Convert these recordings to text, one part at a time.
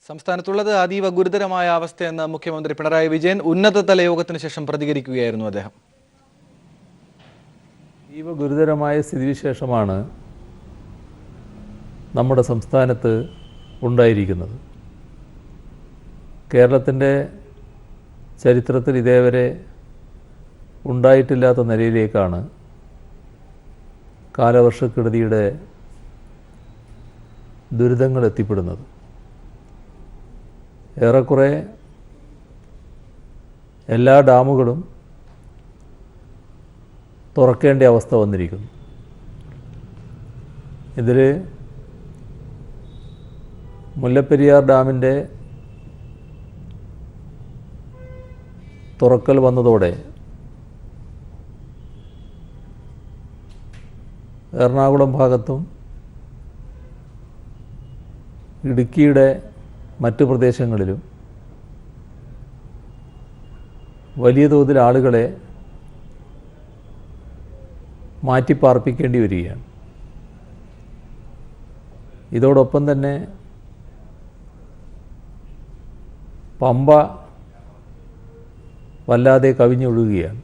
സംസ്ഥാനത്തുള്ളത് അതീവ ഗുരുതരമായ അവസ്ഥയെന്ന് മുഖ്യമന്ത്രി പിണറായി വിജയൻ ഉന്നതതല യോഗത്തിന് ശേഷം പ്രതികരിക്കുകയായിരുന്നു അദ്ദേഹം. അതീവ ഗുരുതരമായ സ്ഥിതിവിശേഷമാണ് നമ്മുടെ സംസ്ഥാനത്ത് ഉണ്ടായിരിക്കുന്നത്. കേരളത്തിൻ്റെ ചരിത്രത്തിൽ ഇതേവരെ ഉണ്ടായിട്ടില്ലാത്ത നിലയിലേക്കാണ് കാലവർഷക്കെടുതിയുടെ ദുരിതങ്ങൾ എത്തിപ്പെടുന്നത്. ഏറെക്കുറെ എല്ലാ ഡാമുകളും തുറക്കേണ്ട അവസ്ഥ വന്നിരിക്കുന്നു. ഇതിൽ മുല്ലപ്പെരിയാർ ഡാമിൻ്റെ തുറക്കൽ വന്നതോടെ എറണാകുളം ഭാഗത്തും ഇടുക്കിയുടെ മറ്റ് പ്രദേശങ്ങളിലും വലിയ തോതിൽ ആളുകളെ മാറ്റിപ്പാർപ്പിക്കേണ്ടി വരികയാണ്. ഇതോടൊപ്പം തന്നെ പമ്പ വല്ലാതെ കവിഞ്ഞൊഴുകുകയാണ്.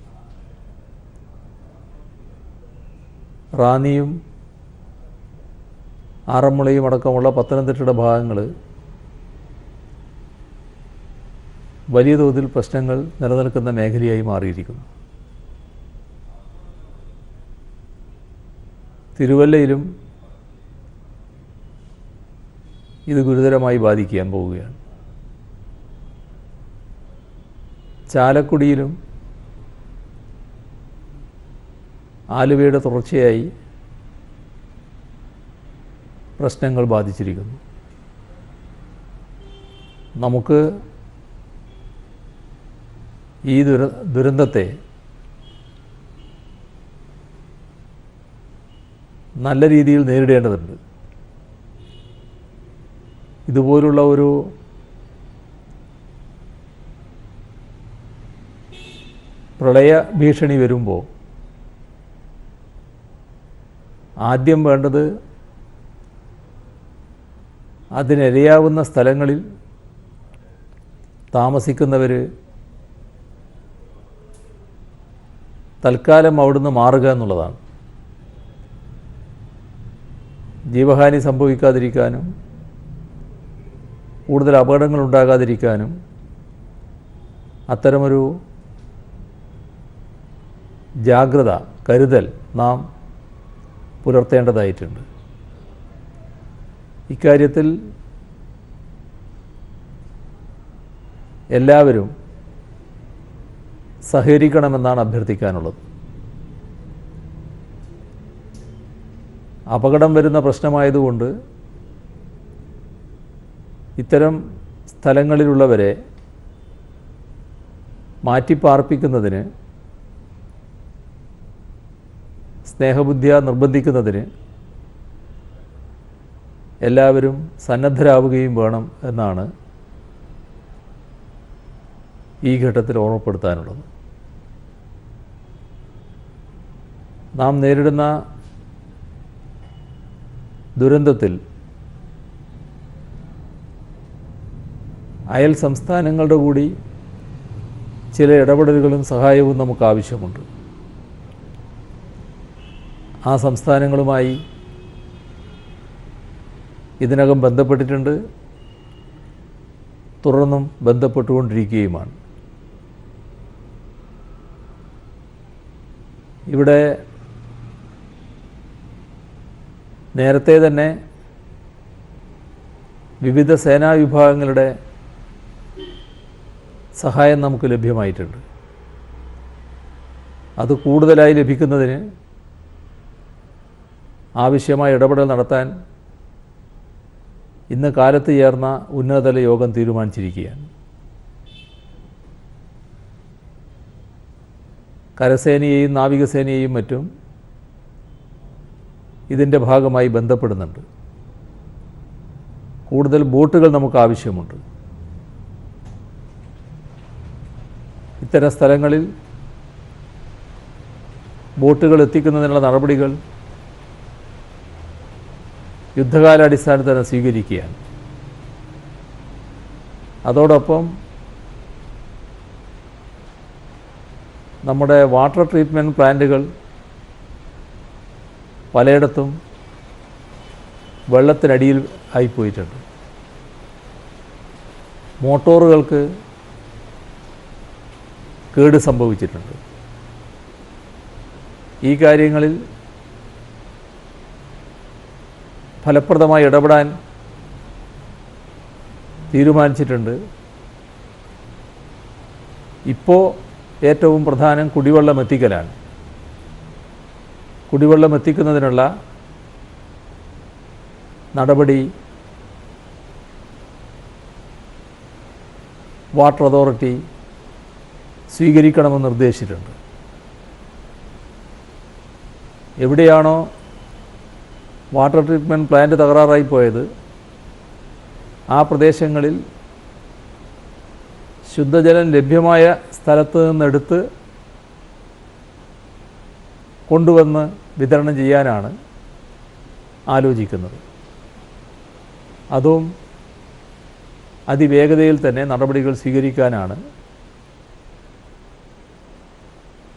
റാന്നിയും ആറന്മുളയും അടക്കമുള്ള പത്തനംതിട്ടയുടെ ഭാഗങ്ങൾ വലിയ തോതിൽ പ്രശ്നങ്ങൾ നിലനിൽക്കുന്ന മേഖലയായി മാറിയിരിക്കുന്നു. തിരുവല്ലയിലും ഇത് ഗുരുതരമായി ബാധിക്കാൻ പോവുകയാണ്. ചാലക്കുടിയിലും ആലുവയുടെ തുടർച്ചയായി പ്രശ്നങ്ങൾ ബാധിച്ചിരിക്കുന്നു. നമുക്ക് ഈ ദുരന്തത്തെ നല്ല രീതിയിൽ നേരിടേണ്ടതുണ്ട്. ഇതുപോലുള്ള ഒരു പ്രളയ ഭീഷണി വരുമ്പോൾ ആദ്യം വേണ്ടത് അതിനിരയാവുന്ന സ്ഥലങ്ങളിൽ താമസിക്കുന്നവർ തൽക്കാലം അവിടുന്ന് മാറുക എന്നുള്ളതാണ്. ജീവഹാനി സംഭവിക്കാതിരിക്കാനും കൂടുതൽ അപകടങ്ങൾ ഉണ്ടാകാതിരിക്കാനും അത്തരമൊരു ജാഗ്രത, കരുതൽ നാം പുലർത്തേണ്ടതായിട്ടുണ്ട്. ഇക്കാര്യത്തിൽ എല്ലാവരും സഹകരിക്കണമെന്നാണ് അഭ്യർത്ഥിക്കാനുള്ളത്. അപകടം വരുന്ന പ്രശ്നമായതുകൊണ്ട് ഇത്തരം സ്ഥലങ്ങളിലുള്ളവരെ മാറ്റിപ്പാർപ്പിക്കുന്നതിന് സ്നേഹബുദ്ധിയാ നിർബന്ധിക്കുന്നതിന് എല്ലാവരും സന്നദ്ധരാവുകയും വേണം എന്നാണ് ഈ ഘട്ടത്തിൽ ഓർമ്മപ്പെടുത്താനുള്ളത്. നാം നേരിടുന്ന ദുരന്തത്തിൽ അയൽ സംസ്ഥാനങ്ങളുടെ കൂടി ചില ഇടപെടലുകളും സഹായവും നമുക്ക് ആവശ്യമുണ്ട്. ആ സംസ്ഥാനങ്ങളുമായി ഇതിനകം ബന്ധപ്പെട്ടിട്ടുണ്ട്, തുടർന്നും ബന്ധപ്പെട്ടുകൊണ്ടിരിക്കുകയുമാണ്. ഇവിടെ നേരത്തെ തന്നെ വിവിധ സേനാ വിഭാഗങ്ങളുടെ സഹായം നമുക്ക് ലഭ്യമായിട്ടുണ്ട്. അത് കൂടുതലായി ലഭിക്കുന്നതിന് ആവശ്യമായ ഇടപെടൽ നടത്താൻ ഇന്ന് കാലത്ത് ചേർന്ന ഉന്നതതല യോഗം തീരുമാനിച്ചിരിക്കുകയാണ്. കരസേനയെയും നാവികസേനയെയും മറ്റും ഇതിൻ്റെ ഭാഗമായി ബന്ധപ്പെടുന്നുണ്ട്. കൂടുതൽ ബോട്ടുകൾ നമുക്ക് ആവശ്യമുണ്ട്. ഇത്തരം സ്ഥലങ്ങളിൽ ബോട്ടുകൾ എത്തിക്കുന്നതിനുള്ള നടപടികൾ യുദ്ധകാലാടിസ്ഥാനത്തിൽ തന്നെ സ്വീകരിക്കുകയാണ്. അതോടൊപ്പം നമ്മുടെ വാട്ടർ ട്രീറ്റ്മെൻറ്റ് പ്ലാന്റുകൾ പലയിടത്തും വെള്ളത്തിനടിയിൽ ആയിപ്പോയിട്ടുണ്ട്. മോട്ടോറുകൾക്ക് കേട് സംഭവിച്ചിട്ടുണ്ട്. ഈ കാര്യങ്ങളിൽ ഫലപ്രദമായി ഇടപെടാൻ തീരുമാനിച്ചിട്ടുണ്ട്. ഇപ്പോൾ ഏറ്റവും പ്രധാനം കുടിവെള്ളം എത്തിക്കലാണ്. കുടിവെള്ളം എത്തിക്കുന്നതിനുള്ള നടപടി വാട്ടർ അതോറിറ്റി സ്വീകരിക്കണമെന്ന് നിർദ്ദേശിച്ചിട്ടുണ്ട്. എവിടെയാണോ വാട്ടർ ട്രീറ്റ്മെൻറ്റ് പ്ലാന്റ് തകരാറായി പോയത് ആ പ്രദേശങ്ങളിൽ ശുദ്ധജലം ലഭ്യമായ സ്ഥലത്ത് നിന്നെടുത്ത് കൊണ്ടുവന്ന് വിതരണം ചെയ്യാനാണ് ആലോചിക്കുന്നത്. അതും അതിവേഗതയിൽ തന്നെ നടപടികൾ സ്വീകരിക്കാനാണ്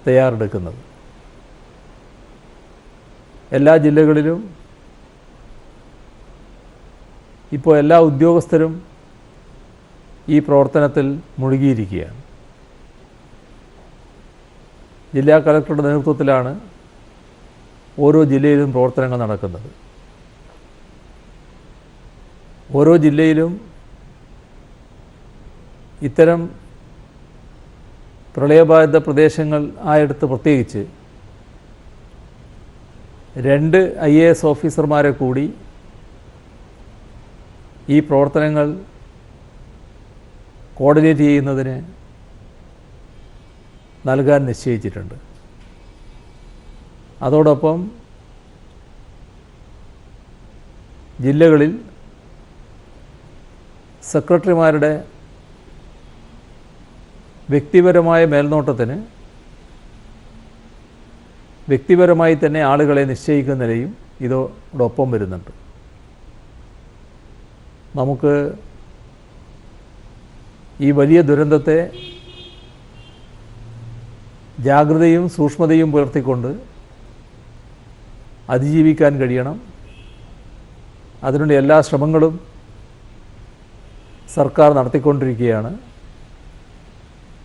തയ്യാറെടുക്കുന്നത്. എല്ലാ ജില്ലകളിലും ഇപ്പോൾ എല്ലാ ഉദ്യോഗസ്ഥരും ഈ പ്രവർത്തനത്തിൽ മുഴുകിയിരിക്കുകയാണ്. ജില്ലാ കളക്ടറുടെ നേതൃത്വത്തിലാണ് ഓരോ ജില്ലയിലും പ്രവർത്തനങ്ങൾ നടക്കുന്നത്. ഓരോ ജില്ലയിലും ഇത്തരം പ്രളയബാധിത പ്രദേശങ്ങൾ ആയെടുത്ത് പ്രത്യേകിച്ച് 2 IAS ഓഫീസർമാരെ കൂടി ഈ പ്രവർത്തനങ്ങൾ കോർഡിനേറ്റ് ചെയ്യുന്നതിന് നൽകാൻ നിശ്ചയിച്ചിട്ടുണ്ട്. അതോടൊപ്പം ജില്ലകളിൽ സെക്രട്ടറിമാരുടെ വ്യക്തിപരമായ മേൽനോട്ടത്തിന് വ്യക്തിപരമായി തന്നെ ആളുകളെ നിശ്ചയിക്കുന്ന നിലയും ഇതോടൊപ്പം വരുന്നുണ്ട്. നമുക്ക് ഈ വലിയ ദുരന്തത്തെ ജാഗ്രതയും സൂക്ഷ്മതയും പുലർത്തിക്കൊണ്ട് അതിജീവിക്കാൻ കഴിയണം. അതിനുള്ള എല്ലാ ശ്രമങ്ങളും സർക്കാർ നടത്തിക്കൊണ്ടിരിക്കുകയാണ്.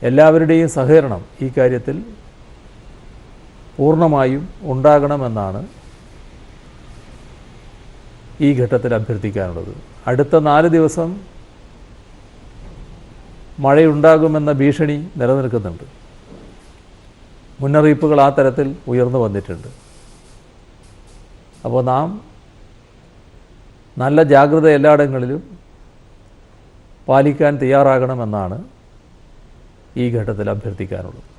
എല്ലാവരുടെയും സഹകരണം ഈ കാര്യത്തിൽ പൂർണ്ണമായും ഉണ്ടാകണമെന്നാണ് ഈ ഘട്ടത്തിൽ അഭ്യർത്ഥിക്കാനുള്ളത്. അടുത്ത 4 ദിവസം മഴയുണ്ടാകുമെന്ന ഭീഷണി നിലനിൽക്കുന്നുണ്ട്. മുന്നറിയിപ്പുകൾ ആ തരത്തിൽ ഉയർന്നു വന്നിട്ടുണ്ട്. അപ്പോൾ നാം നല്ല ജാഗ്രത എല്ലായിടങ്ങളിലും പാലിക്കാൻ തയ്യാറാകണമെന്നാണ് ഈ ഘട്ടത്തിൽ അഭ്യർത്ഥിക്കാനുള്ളത്.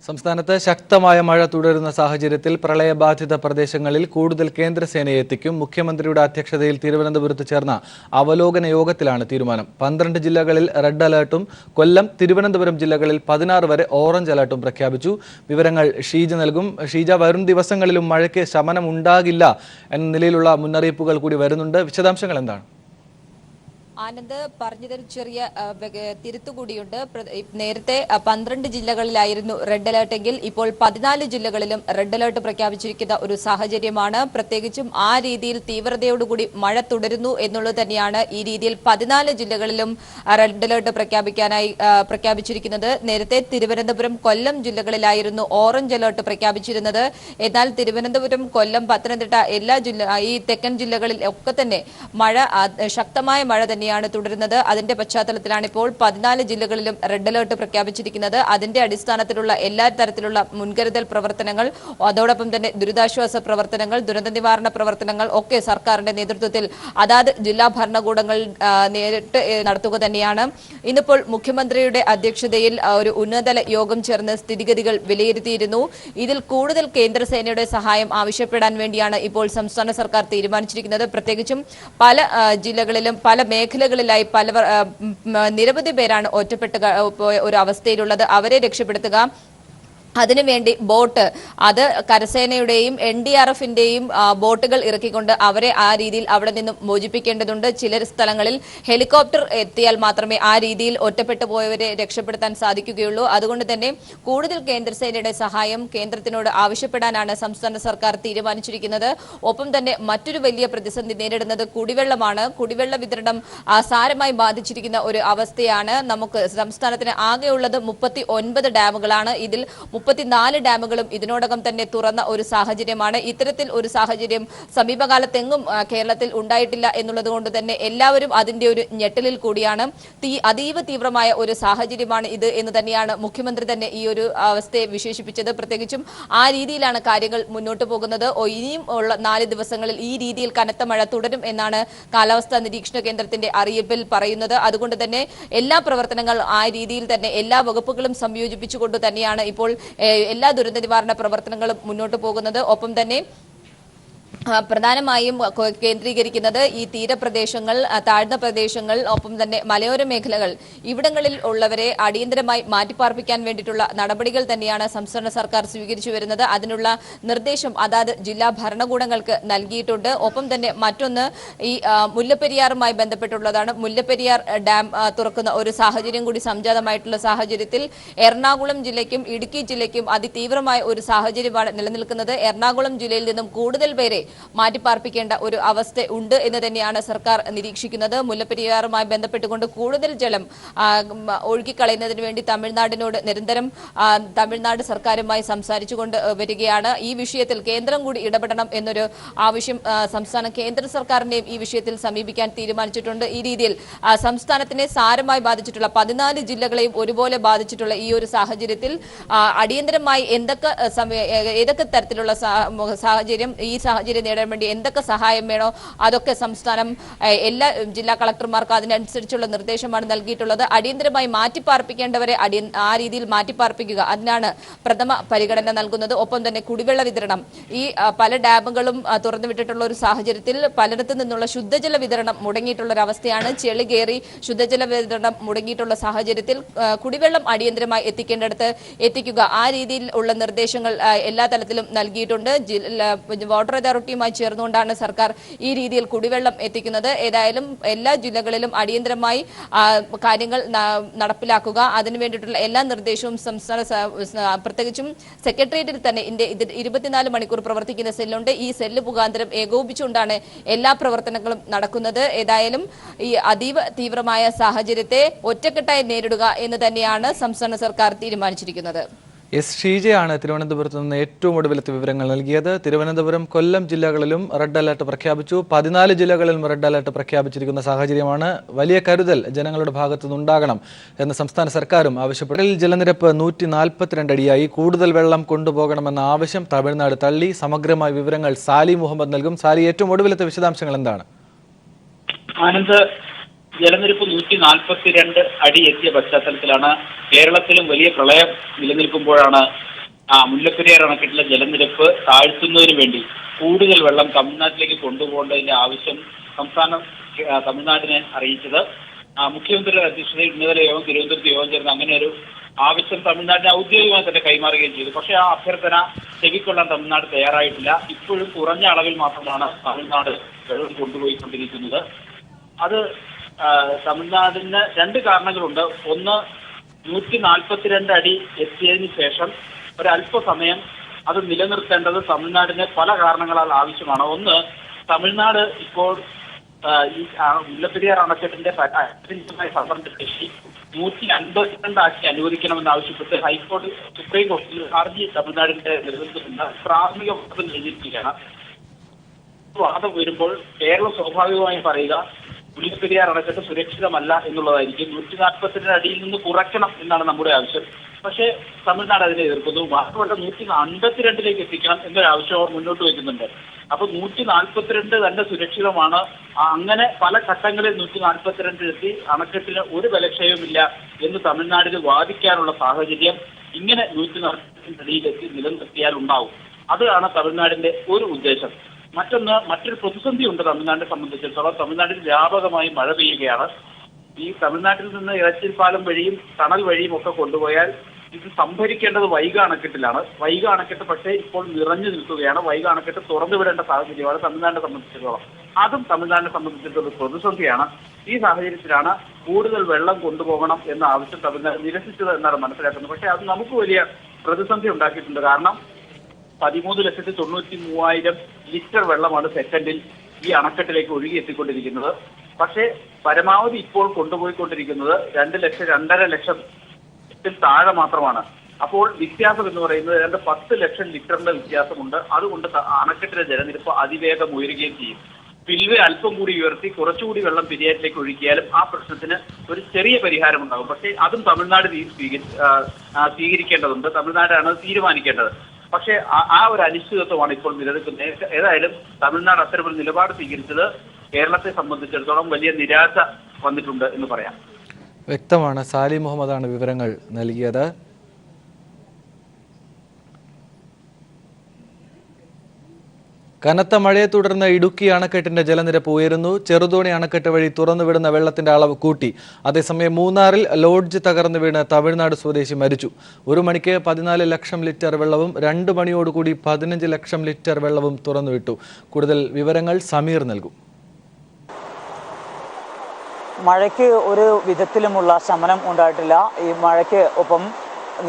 സംസ്ഥാനത്ത് ശക്തമായ മഴ തുടരുന്ന സാഹചര്യത്തിൽ പ്രളയബാധിത പ്രദേശങ്ങളിൽ കൂടുതൽ കേന്ദ്രസേനയെ എത്തിക്കും. മുഖ്യമന്ത്രിയുടെ അധ്യക്ഷതയിൽ തിരുവനന്തപുരത്ത് ചേർന്ന അവലോകന യോഗത്തിലാണ് തീരുമാനം. 12 ജില്ലകളിൽ റെഡ് അലേർട്ടും കൊല്ലം, തിരുവനന്തപുരം ജില്ലകളിൽ 16 വരെ ഓറഞ്ച് അലേർട്ടും പ്രഖ്യാപിച്ചു. വിവരങ്ങൾ ഷീജ നൽകും. ഷീജ, വരും ദിവസങ്ങളിലും മഴയ്ക്ക് ശമനം ഉണ്ടാകില്ല എന്ന നിലയിലുള്ള മുന്നറിയിപ്പുകൾ കൂടി വരുന്നുണ്ട്. വിശദാംശങ്ങൾ എന്താണ്? ആനന്ദ്, പറഞ്ഞതിൽ ചെറിയ തിരുത്തുകൂടിയുണ്ട്. നേരത്തെ 12 ജില്ലകളിലായിരുന്നു റെഡ് അലേർട്ടെങ്കിൽ ഇപ്പോൾ 14 ജില്ലകളിലും റെഡ് അലേർട്ട് പ്രഖ്യാപിച്ചിരിക്കുന്ന ഒരു സാഹചര്യമാണ്. പ്രത്യേകിച്ചും ആ രീതിയിൽ തീവ്രതയോടുകൂടി മഴ തുടരുന്നു എന്നുള്ളത് തന്നെയാണ് ഈ രീതിയിൽ 14 ജില്ലകളിലും റെഡ് അലേർട്ട് പ്രഖ്യാപിച്ചിരിക്കുന്നത്. നേരത്തെ തിരുവനന്തപുരം, കൊല്ലം ജില്ലകളിലായിരുന്നു ഓറഞ്ച് അലേർട്ട് പ്രഖ്യാപിച്ചിരുന്നത്. എന്നാൽ തിരുവനന്തപുരം, കൊല്ലം, പത്തനംതിട്ട ഈ തെക്കൻ ജില്ലകളിൽ ഒക്കെ തന്നെ ശക്തമായ മഴ തന്നെയാണ് തുടരുന്നത്. അതിന്റെ പശ്ചാത്തലത്തിലാണ് ഇപ്പോൾ 14 ജില്ലകളിലും റെഡ് അലേർട്ട് പ്രഖ്യാപിച്ചിരിക്കുന്നത്. അതിന്റെ അടിസ്ഥാനത്തിലുള്ള എല്ലാ തരത്തിലുള്ള മുൻകരുതൽ പ്രവർത്തനങ്ങൾ, അതോടൊപ്പം തന്നെ ദുരിതാശ്വാസ പ്രവർത്തനങ്ങൾ, ദുരന്ത നിവാരണ പ്രവർത്തനങ്ങൾ ഒക്കെ സർക്കാരിന്റെ നേതൃത്വത്തിൽ അതാത് ജില്ലാ ഭരണകൂടങ്ങൾ നേരിട്ട് നടത്തുക തന്നെയാണ്. ഇന്നിപ്പോൾ മുഖ്യമന്ത്രിയുടെ അധ്യക്ഷതയിൽ ഒരു ഉന്നതതല യോഗം ചേർന്ന് സ്ഥിതിഗതികൾ വിലയിരുത്തിയിരുന്നു. ഇതിൽ കൂടുതൽ കേന്ദ്രസേനയുടെ സഹായം ആവശ്യപ്പെടാൻ വേണ്ടിയാണ് ഇപ്പോൾ സംസ്ഥാന സർക്കാർ തീരുമാനിച്ചിരിക്കുന്നത്. പ്രത്യേകിച്ചും പല ജില്ലകളിലും പല മേഖലകളിലായി നിരവധി പേരാണ് ഒറ്റപ്പെട്ട ഒരു അവസ്ഥയിലുള്ളത്. അവരെ രക്ഷപ്പെടുത്തുക, അതിനുവേണ്ടി ബോട്ട് അത് കരസേനയുടെയും NDRFന്റെയും ബോട്ടുകൾ ഇറക്കിക്കൊണ്ട് അവരെ ആ രീതിയിൽ അവിടെ നിന്നും മോചിപ്പിക്കേണ്ടതുണ്ട്. ചില സ്ഥലങ്ങളിൽ ഹെലികോപ്റ്റർ എത്തിയാൽ മാത്രമേ ആ രീതിയിൽ ഒറ്റപ്പെട്ടു പോയവരെ രക്ഷപ്പെടുത്താൻ സാധിക്കുകയുള്ളൂ. അതുകൊണ്ട് തന്നെ കൂടുതൽ കേന്ദ്രസേനയുടെ സഹായം കേന്ദ്രത്തിനോട് ആവശ്യപ്പെടാനാണ് സംസ്ഥാന സർക്കാർ തീരുമാനിച്ചിരിക്കുന്നത്. ഒപ്പം തന്നെ മറ്റൊരു വലിയ പ്രതിസന്ധി നേരിടുന്നത് കുടിവെള്ളമാണ്. കുടിവെള്ള വിതരണം സാരമായി ബാധിച്ചിരിക്കുന്ന ഒരു അവസ്ഥയാണ്. നമുക്ക് സംസ്ഥാനത്തിന് ആകെയുള്ളത് 39 ഡാമുകളാണ്. ഇതിൽ 34 ഡാമുകളും ഇതിനോടകം തന്നെ തുറന്ന ഒരു സാഹചര്യമാണ്. ഇത്തരത്തിൽ ഒരു സാഹചര്യം സമീപകാലത്തെങ്ങും കേരളത്തിൽ ഉണ്ടായിട്ടില്ല എന്നുള്ളത് കൊണ്ട് തന്നെ എല്ലാവരും അതിന്റെ ഒരു ഞെട്ടലിൽ കൂടിയാണ്. അതീവ തീവ്രമായ ഒരു സാഹചര്യമാണ് ഇത് എന്ന് തന്നെയാണ് മുഖ്യമന്ത്രി തന്നെ ഈ ഒരു അവസ്ഥയെ വിശേഷിപ്പിച്ചത്. പ്രത്യേകിച്ചും ആ രീതിയിലാണ് കാര്യങ്ങൾ മുന്നോട്ട് പോകുന്നത്. ഇനിയും ഉള്ള 4 ദിവസങ്ങളിൽ ഈ രീതിയിൽ കനത്ത മഴ തുടരും എന്നാണ് കാലാവസ്ഥാ നിരീക്ഷണ കേന്ദ്രത്തിന്റെ അറിയിപ്പിൽ പറയുന്നത്. അതുകൊണ്ട് തന്നെ എല്ലാ പ്രവർത്തനങ്ങൾ ആ രീതിയിൽ തന്നെ എല്ലാ വകുപ്പുകളും സംയോജിപ്പിച്ചുകൊണ്ട് തന്നെയാണ് ഇപ്പോൾ എല്ലാ ദുരന്ത നിവാരണ പ്രവർത്തനങ്ങളും മുന്നോട്ട് പോകുന്നത്. ഒപ്പം തന്നെ പ്രധാനമായും കേന്ദ്രീകരിക്കുന്നത് ഈ തീരപ്രദേശങ്ങൾ, താഴ്ന്ന പ്രദേശങ്ങൾ, ഒപ്പം തന്നെ മലയോര മേഖലകൾ, ഇവിടങ്ങളിൽ ഉള്ളവരെ അടിയന്തരമായി മാറ്റിപ്പാർപ്പിക്കാൻ വേണ്ടിയിട്ടുള്ള നടപടികൾ തന്നെയാണ് സംസ്ഥാന സർക്കാർ സ്വീകരിച്ചു വരുന്നത്. അതിനുള്ള നിർദ്ദേശം അതാത് ജില്ലാ ഭരണകൂടങ്ങൾക്ക് നൽകിയിട്ടുണ്ട്. ഒപ്പം തന്നെ മറ്റൊന്ന് ഈ മുല്ലപ്പെരിയാറുമായി ബന്ധപ്പെട്ടുള്ളതാണ്. മുല്ലപ്പെരിയാർ ഡാം തുറക്കുന്ന ഒരു സാഹചര്യം കൂടി സംജാതമായിട്ടുള്ള സാഹചര്യത്തിൽ എറണാകുളം ജില്ലയ്ക്കും ഇടുക്കി ജില്ലയ്ക്കും അതിതീവ്രമായ ഒരു സാഹചര്യമാണ് നിലനിൽക്കുന്നത്. എറണാകുളം ജില്ലയിൽ നിന്നും കൂടുതൽ പേരെ മാറ്റിപ്പാർപ്പിക്കേണ്ട ഒരു അവസ്ഥ ഉണ്ട് എന്ന് തന്നെയാണ് സർക്കാർ നിരീക്ഷിക്കുന്നത്. മുല്ലപ്പെരിയാറുമായി ബന്ധപ്പെട്ടുകൊണ്ട് കൂടുതൽ ജലം ഒഴുക്കിക്കളയുന്നതിന് വേണ്ടി തമിഴ്നാടിനോട് നിരന്തരം തമിഴ്നാട് സർക്കാരുമായി സംസാരിച്ചുകൊണ്ട് വരികയാണ്. ഈ വിഷയത്തിൽ കേന്ദ്രം കൂടി ഇടപെടണം എന്നൊരു ആവശ്യം സംസ്ഥാന കേന്ദ്ര സർക്കാരിനെയും ഈ വിഷയത്തിൽ സമീപിക്കാൻ തീരുമാനിച്ചിട്ടുണ്ട്. ഈ രീതിയിൽ സംസ്ഥാനത്തിനെ സാരമായി ബാധിച്ചിട്ടുള്ള 14 ജില്ലകളെയും ഒരുപോലെ ബാധിച്ചിട്ടുള്ള ഈ ഒരു സാഹചര്യത്തിൽ അടിയന്തരമായി ഏതൊക്കെ തരത്തിലുള്ള സാഹചര്യം ഈ സാഹചര്യം നേടാൻ വേണ്ടി എന്തൊക്കെ സഹായം വേണോ അതൊക്കെ സംസ്ഥാനം എല്ലാ ജില്ലാ കളക്ടർമാർക്ക് അതിനനുസരിച്ചുള്ള നിർദ്ദേശമാണ് നൽകിയിട്ടുള്ളത്. അടിയന്തരമായി മാറ്റിപ്പാർപ്പിക്കേണ്ടവരെ ആ രീതിയിൽ മാറ്റിപ്പാർപ്പിക്കുക, അതിനാണ് പ്രഥമ പരിഗണന നൽകുന്നത്. ഒപ്പം തന്നെ കുടിവെള്ള വിതരണം, ഈ പല ഡാമുകളും തുറന്നുവിട്ടിട്ടുള്ള ഒരു സാഹചര്യത്തിൽ പലയിടത്തു നിന്നുള്ള ശുദ്ധജല വിതരണം മുടങ്ങിയിട്ടുള്ള ഒരു അവസ്ഥയാണ്. ചെളി കയറി ശുദ്ധജല വിതരണം മുടങ്ങിയിട്ടുള്ള സാഹചര്യത്തിൽ കുടിവെള്ളം അടിയന്തരമായി എത്തിക്കേണ്ടടുത്ത് എത്തിക്കുക, ആ രീതിയിൽ ഉള്ള നിർദ്ദേശങ്ങൾ എല്ലാ തലത്തിലും നൽകിയിട്ടുണ്ട്. വാട്ടർ അതോറിറ്റിയുമായി ചേർന്നുകൊണ്ടാണ് സർക്കാർ ഈ രീതിയിൽ കുടിവെള്ളം എത്തിക്കുന്നത്. ഏതായാലും എല്ലാ ജില്ലകളിലും അടിയന്തരമായി കാര്യങ്ങൾ നടപ്പിലാക്കുക, അതിനു വേണ്ടിയിട്ടുള്ള എല്ലാ നിർദ്ദേശവും സംസ്ഥാന പ്രത്യേകിച്ചും സെക്രട്ടേറിയറ്റിൽ തന്നെ 24 മണിക്കൂർ പ്രവർത്തിക്കുന്ന സെല്ലുണ്ട്. ഈ സെല്ല് മുഖാന്തരം ഏകോപിച്ചുകൊണ്ടാണ് എല്ലാ പ്രവർത്തനങ്ങളും നടക്കുന്നത്. ഏതായാലും ഈ അതീവ തീവ്രമായ സാഹചര്യത്തെ ഒറ്റക്കെട്ടായി നേരിടുക എന്ന് തന്നെയാണ് സംസ്ഥാന സർക്കാർ തീരുമാനിച്ചിരിക്കുന്നത്. എസ് ഷീജയാണ് തിരുവനന്തപുരത്ത് നിന്ന് ഏറ്റവും ഒടുവിലത്തെ വിവരങ്ങൾ നൽകിയത്. തിരുവനന്തപുരം, കൊല്ലം ജില്ലകളിലും റെഡ് അലർട്ട് പ്രഖ്യാപിച്ചു. 14 ജില്ലകളിലും റെഡ് അലർട്ട് പ്രഖ്യാപിച്ചിരിക്കുന്ന സാഹചര്യമാണ്. വലിയ കരുതൽ ജനങ്ങളുടെ ഭാഗത്തുനിന്നുണ്ടാകണം എന്ന് സംസ്ഥാന സർക്കാരും ആവശ്യപ്പെട്ടു. ജലനിരപ്പ് 142 അടിയായി. കൂടുതൽ വെള്ളം കൊണ്ടുപോകണമെന്ന ആവശ്യം തമിഴ്നാട് തള്ളി. സമഗ്രമായ വിവരങ്ങൾ സാലി മുഹമ്മദ് നൽകും. സാലി, ഏറ്റവും ഒടുവിലത്തെ വിശദാംശങ്ങൾ എന്താണ്? ആനന്ദ്, ജലനിരപ്പ് 142 അടി എത്തിയ പശ്ചാത്തലത്തിലാണ് കേരളത്തിലും വലിയ പ്രളയം നിലനിൽക്കുമ്പോഴാണ് മുല്ലപ്പെരിയാർ അണക്കെട്ടിലെ ജലനിരപ്പ് താഴ്ത്തുന്നതിന് വേണ്ടി കൂടുതൽ വെള്ളം തമിഴ്നാട്ടിലേക്ക് കൊണ്ടുപോകേണ്ടതിന്റെ ആവശ്യം സംസ്ഥാനം തമിഴ്നാടിനെ അറിയിച്ചത്. മുഖ്യമന്ത്രിയുടെ അധ്യക്ഷതയിൽ ഉന്നതതല യോഗം തിരുവനന്തപുരത്ത് യോഗം ചേർന്ന് അങ്ങനെ ഒരു ആവശ്യം തമിഴ്നാടിനെ ഔദ്യോഗികമായി തന്നെ കൈമാറുകയും ചെയ്തു. പക്ഷേ ആ അഭ്യർത്ഥന ചെവിക്കൊള്ളാൻ തമിഴ്നാട് തയ്യാറായിട്ടില്ല. ഇപ്പോഴും കുറഞ്ഞ അളവിൽ മാത്രമാണ് തമിഴ്നാട് വെള്ളം കൊണ്ടുപോയിക്കൊണ്ടിരിക്കുന്നത്. അത് തമിഴ്നാടിന് 2 കാരണങ്ങളുണ്ട്. ഒന്ന്, 142 അടി എത്തിയതിനു ശേഷം ഒരല്പസമയം അത് നിലനിർത്തേണ്ടത് തമിഴ്നാടിന് പല കാരണങ്ങളാൽ ആവശ്യമാണ്. ഒന്ന്, തമിഴ്നാട് ഇപ്പോൾ ഈ മുല്ലപ്പെരിയാർ അണക്കെട്ടിന്റെ സംഭരണ ശേഷി 152 ആക്കി അനുവദിക്കണമെന്ന് ആവശ്യപ്പെട്ട് ഹൈക്കോടതി സുപ്രീം കോടതിയിൽ ഹർജി തമിഴ്നാടിന്റെ നേതൃത്വത്തിൽ പ്രാഥമിക വാദം കഴിഞ്ഞിരിക്കുകയാണ്. വാദം വരുമ്പോൾ കേരളം സ്വാഭാവികമായും പറയുക മുല്ലപ്പെരിയാർ അണക്കെട്ട് സുരക്ഷിതമല്ല എന്നുള്ളതായിരിക്കും. 142 അടിയിൽ നിന്ന് കുറയ്ക്കണം എന്നാണ് നമ്മുടെ ആവശ്യം. പക്ഷേ തമിഴ്നാട് അതിനെ എതിർക്കുന്നു. മാത്രമല്ല 152 എത്തിക്കണം എന്നൊരു ആവശ്യം അവർ മുന്നോട്ട് വയ്ക്കുന്നുണ്ട്. അപ്പൊ 142 തന്നെ സുരക്ഷിതമാണ്. അങ്ങനെ പല ഘട്ടങ്ങളിൽ 142 എത്തി അണക്കെട്ടിന് ഒരു ബലക്ഷയവുമില്ല എന്ന് തമിഴ്നാടിന് വാദിക്കാനുള്ള സാഹചര്യം ഇങ്ങനെ 142 അടിയിലെത്തി നിലനിർത്തിയാൽ ഉണ്ടാവും. അതാണ് തമിഴ്നാടിന്റെ ഒരു ഉദ്ദേശം. മറ്റൊരു പ്രതിസന്ധി ഉണ്ട് തമിഴ്നാടിനെ സംബന്ധിച്ചിടത്തോളം. തമിഴ്നാട്ടിൽ വ്യാപകമായി മഴ പെയ്യുകയാണ്. ഈ തമിഴ്നാട്ടിൽ നിന്ന് ഇറച്ചിൽ പാലം വഴിയും ടണൽ വഴിയും ഒക്കെ കൊണ്ടുപോയാൽ ഇത് സംഭരിക്കേണ്ടത് വൈഗ അണക്കെട്ടിലാണ്. വൈഗ അണക്കെട്ട് പക്ഷേ ഇപ്പോൾ നിറഞ്ഞു നിൽക്കുകയാണ്. വൈഗ അണക്കെട്ട് തുറന്നുവിടേണ്ട സാഹചര്യമാണ് തമിഴ്നാടിനെ സംബന്ധിച്ചിടത്തോളം. അതും തമിഴ്നാടിനെ സംബന്ധിച്ചിടത്തോളം പ്രതിസന്ധിയാണ്. ഈ സാഹചര്യത്തിലാണ് കൂടുതൽ വെള്ളം കൊണ്ടുപോകണം എന്ന ആവശ്യം തമിഴ്നാട് നിരസിച്ചത് എന്നാണ് മനസ്സിലാക്കുന്നത്. പക്ഷേ അത് നമുക്ക് വലിയ പ്രതിസന്ധി ഉണ്ടാക്കിയിട്ടുണ്ട്. കാരണം 13,93,000 ലിറ്റർ വെള്ളമാണ് സെക്കൻഡിൽ ഈ അണക്കെട്ടിലേക്ക് ഒഴുകി എത്തിക്കൊണ്ടിരിക്കുന്നത്. പക്ഷേ പരമാവധി ഇപ്പോൾ കൊണ്ടുപോയിക്കൊണ്ടിരിക്കുന്നത് 2 ലക്ഷം 2.5 ലക്ഷത്തിൽ താഴെ മാത്രമാണ്. അപ്പോൾ വ്യത്യാസം എന്ന് പറയുന്നത് ഏതാണ്ട് 10 ലക്ഷം ലിറ്ററിന്റെ വ്യത്യാസമുണ്ട്. അതുകൊണ്ട് അണക്കെട്ടിലെ ജലനിരപ്പ് അതിവേഗം ഉയരുകയും ചെയ്യും. സ്പിൽവേ അല്പം കൂടി ഉയർത്തി കുറച്ചുകൂടി വെള്ളം പെരിയാറ്റിലേക്ക് ഒഴുകിയാലും ആ പ്രശ്നത്തിന് ഒരു ചെറിയ പരിഹാരം ഉണ്ടാകും. പക്ഷേ അതും തമിഴ്നാട് സ്വീകരിക്കേണ്ടതുണ്ട്. തമിഴ്നാടാണ് തീരുമാനിക്കേണ്ടത്. പക്ഷേ ആ ഒരു അനിശ്ചിതത്വമാണ് ഇപ്പോൾ നിലനിൽക്കുന്നത്. ഏതായാലും തമിഴ്നാട് അത്തരമൊരു നിലപാട് സ്വീകരിച്ചത് കേരളത്തെ സംബന്ധിച്ചിടത്തോളം വലിയ നിരാശ വന്നിട്ടുണ്ട് എന്ന് പറയാം. വ്യക്തമാണ്. സാലി മുഹമ്മദാണ് വിവരങ്ങൾ നൽകിയത്. കനത്ത മഴയെ തുടർന്ന് ഇടുക്കി അണക്കെട്ടിന്റെ ജലനിരപ്പ് ഉയരുന്നു. ചെറുതോണി അണക്കെട്ട് വഴി തുറന്നുവിടുന്ന വെള്ളത്തിന്റെ അളവ് കൂട്ടി. അതേസമയം മൂന്നാറിൽ ലോഡ്ജ് തകർന്നു വീണ് തമിഴ്നാട് സ്വദേശി മരിച്ചു. 1 മണിക്ക് 14 ലക്ഷം ലിറ്റർ വെള്ളവും 2 മണിയോടുകൂടി 15 ലക്ഷം ലിറ്റർ വെള്ളവും തുറന്നുവിട്ടു. കൂടുതൽ വിവരങ്ങൾ സമീർ നൽകും. മഴയ്ക്ക് ഒരു വിധത്തിലുമുള്ള ശമനം ഉണ്ടായിട്ടില്ല. ഈ മഴയ്ക്ക് ഒപ്പം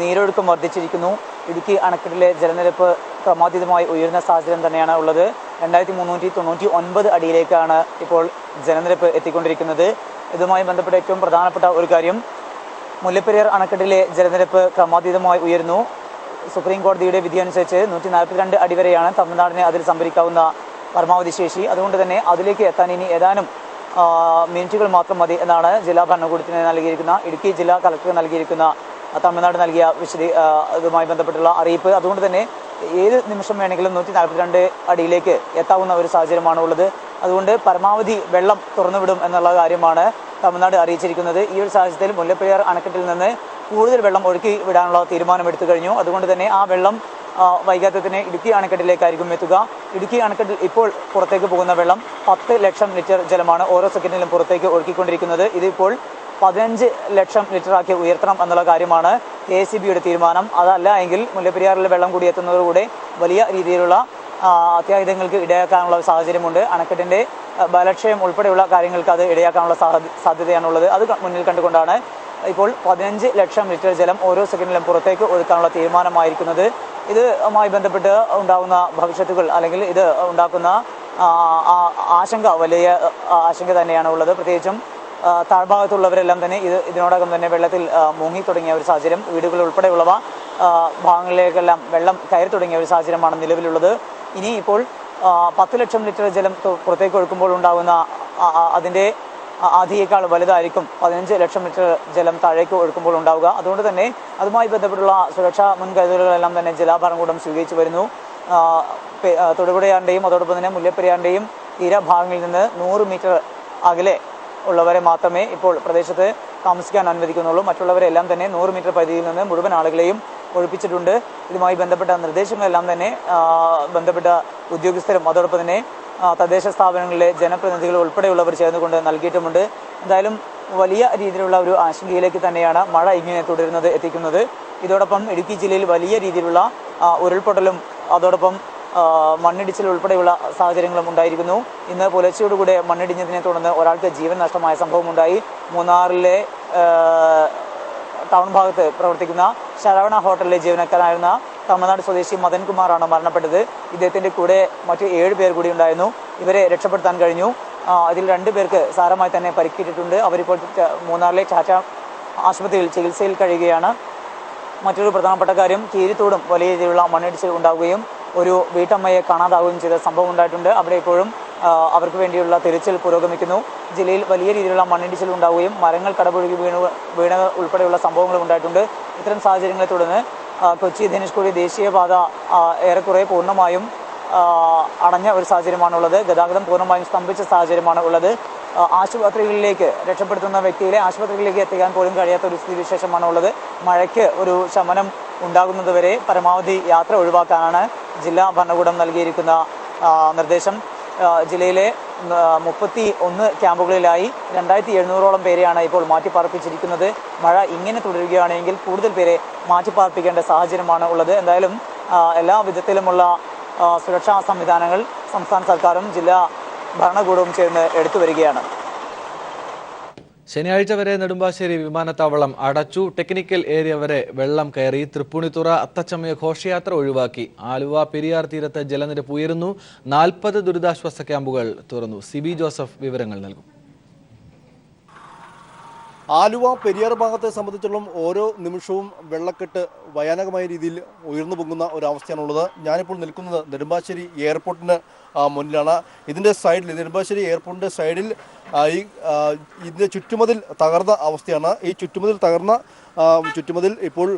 നീരൊഴുക്കും വർദ്ധിച്ചിരിക്കുന്നു. ഇടുക്കി അണക്കെട്ടിലെ ജലനിരപ്പ് ക്രമാതീതമായി ഉയരുന്ന സാഹചര്യം തന്നെയാണ് ഉള്ളത്. 2399 അടിയിലേക്കാണ് ഇപ്പോൾ ജലനിരപ്പ് എത്തിക്കൊണ്ടിരിക്കുന്നത്. ഇതുമായി ബന്ധപ്പെട്ട ഏറ്റവും പ്രധാനപ്പെട്ട ഒരു കാര്യം, മുല്ലപ്പെരിയാർ അണക്കെട്ടിലെ ജലനിരപ്പ് ക്രമാതീതമായി ഉയരുന്നു. സുപ്രീം കോടതിയുടെ വിധി അനുസരിച്ച് 142 അടി വരെയാണ് തമിഴ്നാടിനെ അതിൽ സംഭരിക്കാവുന്ന പരമാവധി ശേഷി. അതുകൊണ്ട് തന്നെ അതിലേക്ക് എത്താൻ ഇനി ഏതാനും മിനിറ്റുകൾ മാത്രം മതി എന്നാണ് ജില്ലാ ഭരണകൂടത്തിന് നൽകിയിരിക്കുന്ന, ഇടുക്കി ജില്ലാ കളക്ടർ നൽകിയിരിക്കുന്ന, തമിഴ്നാട് നൽകിയ ഇതുമായി ബന്ധപ്പെട്ടുള്ള അറിയിപ്പ്. അതുകൊണ്ട് തന്നെ ഏത് നിമിഷം വേണമെങ്കിലും 142 അടിയിലേക്ക് എത്താവുന്ന ഒരു സാഹചര്യമാണ് ഉള്ളത്. അതുകൊണ്ട് പരമാവധി വെള്ളം തുറന്നുവിടും എന്നുള്ള കാര്യമാണ് തമിഴ്നാട് അറിയിച്ചിരിക്കുന്നത്. ഈ ഒരു സാഹചര്യത്തിൽ മുല്ലപ്പെരിയാർ അണക്കെട്ടിൽ നിന്ന് കൂടുതൽ വെള്ളം ഒഴുക്കി വിടാനുള്ള തീരുമാനമെടുത്തു കഴിഞ്ഞു. അതുകൊണ്ട് തന്നെ ആ വെള്ളം വൈകാതെ തന്നെ ഇടുക്കി അണക്കെട്ടിലേക്കായിരിക്കും എത്തുക. ഇടുക്കി അണക്കെട്ടിൽ ഇപ്പോൾ പുറത്തേക്ക് പോകുന്ന വെള്ളം 10 ലക്ഷം ലിറ്റർ ജലമാണ് ഓരോ സെക്കൻഡിലും പുറത്തേക്ക് ഒഴുക്കിക്കൊണ്ടിരിക്കുന്നത്. ഇതിപ്പോൾ 15 ലക്ഷം ലിറ്ററാക്കി ഉയർത്തണം എന്നുള്ള കാര്യമാണ് KSEBയുടെ തീരുമാനം. അതല്ല എങ്കിൽ മുല്ലപ്പെരിയാറിൽ വെള്ളം കൂടി എത്തുന്നതോടുകൂടെ വലിയ രീതിയിലുള്ള അത്യാഹിതങ്ങൾക്ക് ഇടയാക്കാനുള്ള സാഹചര്യമുണ്ട്. അണക്കെട്ടിൻ്റെ ബലക്ഷയം ഉൾപ്പെടെയുള്ള കാര്യങ്ങൾക്ക് അത് ഇടയാക്കാനുള്ള സാധ്യതയാണുള്ളത്. അത് മുന്നിൽ കണ്ടുകൊണ്ടാണ് ഇപ്പോൾ 15 ലക്ഷം ലിറ്റർ ജലം ഓരോ സെക്കൻഡിലും പുറത്തേക്ക് ഒഴുക്കാനുള്ള തീരുമാനമായിരിക്കുന്നത്. ഇതുമായി ബന്ധപ്പെട്ട് ഉണ്ടാകുന്ന ഭവിഷ്യത്തുകൾ അല്ലെങ്കിൽ ഇത് ഉണ്ടാക്കുന്ന ആശങ്ക വലിയ ആശങ്ക തന്നെയാണ് ഉള്ളത്. പ്രത്യേകിച്ചും താഴ്ഭാഗത്തുള്ളവരെല്ലാം തന്നെ ഇതിനോടകം തന്നെ വെള്ളത്തിൽ മുങ്ങി തുടങ്ങിയ ഒരു സാഹചര്യം, വീടുകൾ ഉൾപ്പെടെയുള്ളവ ഭാഗങ്ങളിലേക്കെല്ലാം വെള്ളം കയറി തുടങ്ങിയ ഒരു സാഹചര്യമാണ് നിലവിലുള്ളത്. ഇനി ഇപ്പോൾ 10 ലക്ഷം ലിറ്റർ ജലം പുറത്തേക്ക് ഒഴുക്കുമ്പോൾ ഉണ്ടാകുന്ന അതിൻ്റെ ആധിയേക്കാൾ വലുതായിരിക്കും 15 ലക്ഷം ലിറ്റർ ജലം താഴേക്ക് ഒഴുക്കുമ്പോൾ ഉണ്ടാവുക. അതുകൊണ്ട് തന്നെ അതുമായി ബന്ധപ്പെട്ടുള്ള സുരക്ഷാ മുൻകരുതലുകളെല്ലാം തന്നെ ജില്ലാ ഭരണകൂടം സ്വീകരിച്ചു വരുന്നു. തൊടുപുഴയാറിൻ്റെയും അതോടൊപ്പം തന്നെ മുല്ലപ്പെരിയാറിൻ്റെയും തീരഭാഗങ്ങളിൽ നിന്ന് 100 മീറ്റർ അകലെ ഉള്ളവരെ മാത്രമേ ഇപ്പോൾ പ്രദേശത്ത് താമസിക്കാൻ അനുവദിക്കുന്നുള്ളൂ. മറ്റുള്ളവരെല്ലാം തന്നെ 100 മീറ്റർ പരിധിയിൽ നിന്ന് മുഴുവൻ ആളുകളെയും ഒഴിപ്പിച്ചിട്ടുണ്ട്. ഇതുമായി ബന്ധപ്പെട്ട നിർദ്ദേശങ്ങളെല്ലാം തന്നെ ബന്ധപ്പെട്ട ഉദ്യോഗസ്ഥരും അതോടൊപ്പം തന്നെ തദ്ദേശ സ്ഥാപനങ്ങളിലെ ജനപ്രതിനിധികൾ ഉൾപ്പെടെയുള്ളവർ ചേർന്നുകൊണ്ട് നൽകിയിട്ടുമുണ്ട്. എന്തായാലും വലിയ രീതിയിലുള്ള ഒരു ആശങ്കയിലേക്ക് തന്നെയാണ് മഴ ഇങ്ങനെ എത്തിക്കുന്നത്. ഇതോടൊപ്പം ഇടുക്കി ജില്ലയിൽ വലിയ രീതിയിലുള്ള ഉരുൾപൊട്ടലും അതോടൊപ്പം മണ്ണിടിച്ചിൽ ഉൾപ്പെടെയുള്ള സാഹചര്യങ്ങളും ഉണ്ടായിരിക്കുന്നു. ഇന്ന് പുലർച്ചയോടുകൂടെ മണ്ണിടിഞ്ഞതിനെ തുടർന്ന് ഒരാൾക്ക് ജീവൻ നഷ്ടമായ സംഭവമുണ്ടായി. മൂന്നാറിലെ ടൗൺ ഭാഗത്ത് പ്രവർത്തിക്കുന്ന ശരവണ ഹോട്ടലിലെ ജീവനക്കാരായിരുന്ന തമിഴ്നാട് സ്വദേശി മദൻകുമാറാണ് മരണപ്പെട്ടത്. ഇദ്ദേഹത്തിൻ്റെ കൂടെ മറ്റ് 7 പേർ കൂടി ഉണ്ടായിരുന്നു. ഇവരെ രക്ഷപ്പെടുത്താൻ കഴിഞ്ഞു. അതിൽ 2 പേർക്ക് സാരമായി തന്നെ പരിക്കേറ്റിട്ടുണ്ട്. അവരിപ്പോൾ മൂന്നാറിലെ ടാറ്റ ആശുപത്രിയിൽ ചികിത്സയിൽ കഴിയുകയാണ്. മറ്റൊരു പ്രധാനപ്പെട്ട കാര്യം, കീരിത്തോടും വലിയ രീതിയിലുള്ള മണ്ണിടിച്ചിൽ ഉണ്ടാവുകയും ഒരു വീട്ടമ്മയെ കാണാതാവുകയും ചെയ്ത സംഭവം ഉണ്ടായിട്ടുണ്ട്. അവിടെ ഇപ്പോഴും അവർക്ക് വേണ്ടിയുള്ള തിരച്ചിൽ പുരോഗമിക്കുന്നു. ജില്ലയിൽ വലിയ രീതിയിലുള്ള മണ്ണിടിച്ചിൽ ഉണ്ടാവുകയും മരങ്ങൾ കടപുഴകി വീണ ഉൾപ്പെടെയുള്ള സംഭവങ്ങളും ഉണ്ടായിട്ടുണ്ട്. ഇത്തരം സാഹചര്യങ്ങളെ തുടർന്ന് കൊച്ചി ധനുഷ്കോടി ദേശീയപാത ഏറെക്കുറെ പൂർണ്ണമായും അടഞ്ഞ ഒരു സാഹചര്യമാണുള്ളത്. ഗതാഗതം പൂർണ്ണമായും സ്തംഭിച്ച സാഹചര്യമാണ് ഉള്ളത്. ആശുപത്രികളിലേക്ക് രക്ഷപ്പെടുത്തുന്ന വ്യക്തികളെ ആശുപത്രികളിലേക്ക് എത്തിക്കാൻ പോലും കഴിയാത്ത ഒരു സ്ഥിതിവിശേഷമാണ് ഉള്ളത്. മഴയ്ക്ക് ഒരു ശമനം ഉണ്ടാകുന്നതുവരെ പരമാവധി യാത്ര ഒഴിവാക്കാനാണ് ജില്ലാ ഭരണകൂടം നൽകിയിരിക്കുന്ന നിർദ്ദേശം. ജില്ലയിലെ 31 ക്യാമ്പുകളിലായി 2700ഓളം പേരെയാണ് ഇപ്പോൾ മാറ്റിപ്പാർപ്പിച്ചിരിക്കുന്നത്. മഴ ഇങ്ങനെ തുടരുകയാണെങ്കിൽ കൂടുതൽ പേരെ മാറ്റിപ്പാർപ്പിക്കേണ്ട സാഹചര്യമാണ് ഉള്ളത്. എന്തായാലും എല്ലാ വിധത്തിലുമുള്ള സുരക്ഷാ സംവിധാനങ്ങൾ സംസ്ഥാന സർക്കാരും ജില്ലാ ഭരണകൂടവും ചേർന്ന് എടുത്തു വരികയാണ്. ശനിയാഴ്ച വരെ നെടുമ്പാശ്ശേരി വിമാനത്താവളം അടച്ചു. ടെക്നിക്കൽ ഏരിയ വരെ വെള്ളം കയറി. തൃപ്പൂണിത്തുറ അത്തച്ചമയ ഘോഷയാത്ര ഒഴിവാക്കി. ആലുവ പെരിയാർ തീരത്ത് ജലനിരപ്പ് ഉയരുന്നു. 40 ദുരിതാശ്വാസ ക്യാമ്പുകൾ തുറന്നു. സിബി ജോസഫ് വിവരങ്ങൾ നൽകും. ആലുവ പെരിയാർ ഭാഗത്തെ സംബന്ധിച്ചിടത്തോളം ഓരോ നിമിഷവും വെള്ളക്കെട്ട് ഭയാനകമായ രീതിയിൽ ഉയർന്നു പൊങ്ങുന്ന ഒരവസ്ഥയാണുള്ളത്. ഞാനിപ്പോൾ നിൽക്കുന്നത് നെടുമ്പാശ്ശേരി എയർപോർട്ടിന് മുന്നിലാണ്. ഇതിൻ്റെ സൈഡിൽ നെടുമ്പാശ്ശേരി എയർപോർട്ടിൻ്റെ സൈഡിൽ ഇതിൻ്റെ ചുറ്റുമതിൽ തകർന്ന അവസ്ഥയാണ്. ഈ ചുറ്റുമതിൽ ഇപ്പോൾ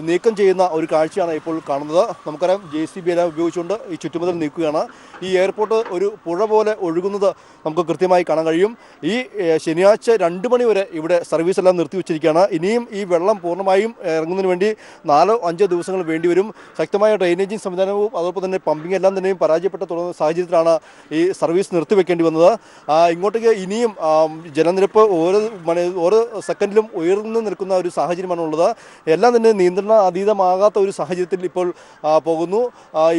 നീക്കം ചെയ്യുന്ന ഒരു കാഴ്ചയാണ് ഇപ്പോൾ കാണുന്നത്. നമുക്കറിയാം JCB എല്ലാം ഉപയോഗിച്ചുകൊണ്ട് ഈ ചുറ്റുമതിൽ നീക്കുകയാണ്. ഈ എയർപോർട്ട് ഒരു പുഴ പോലെ ഒഴുകുന്നത് നമുക്ക് കൃത്യമായി കാണാൻ കഴിയും. ഈ ശനിയാഴ്ച 2 മണി വരെ ഇവിടെ സർവീസ് എല്ലാം നിർത്തിവെച്ചിരിക്കുകയാണ്. ഇനിയും ഈ വെള്ളം പൂർണ്ണമായും ഇറങ്ങുന്നതിന് വേണ്ടി 4-5 ദിവസങ്ങൾ വേണ്ടിവരും. ശക്തമായ ഡ്രെയിനേജിങ് സംവിധാനവും അതോടൊപ്പം തന്നെ പമ്പിംഗ് എല്ലാം തന്നെയും പരാജയപ്പെട്ട തുടർന്ന സാഹചര്യത്തിലാണ് ഈ സർവീസ് നിർത്തിവെക്കേണ്ടി വന്നത്. ഇങ്ങോട്ടേക്ക് ഇനിയും ജലനിരപ്പ് ഓരോ സെക്കൻഡിലും ഉയർന്നു നിൽക്കുന്ന ഒരു സാഹചര്യമാണുള്ളത്. എല്ലാം തന്നെ നിയന്ത്രണ അതീതമാകാത്ത ഒരു സാഹചര്യത്തിൽ ഇപ്പോൾ പോകുന്നു.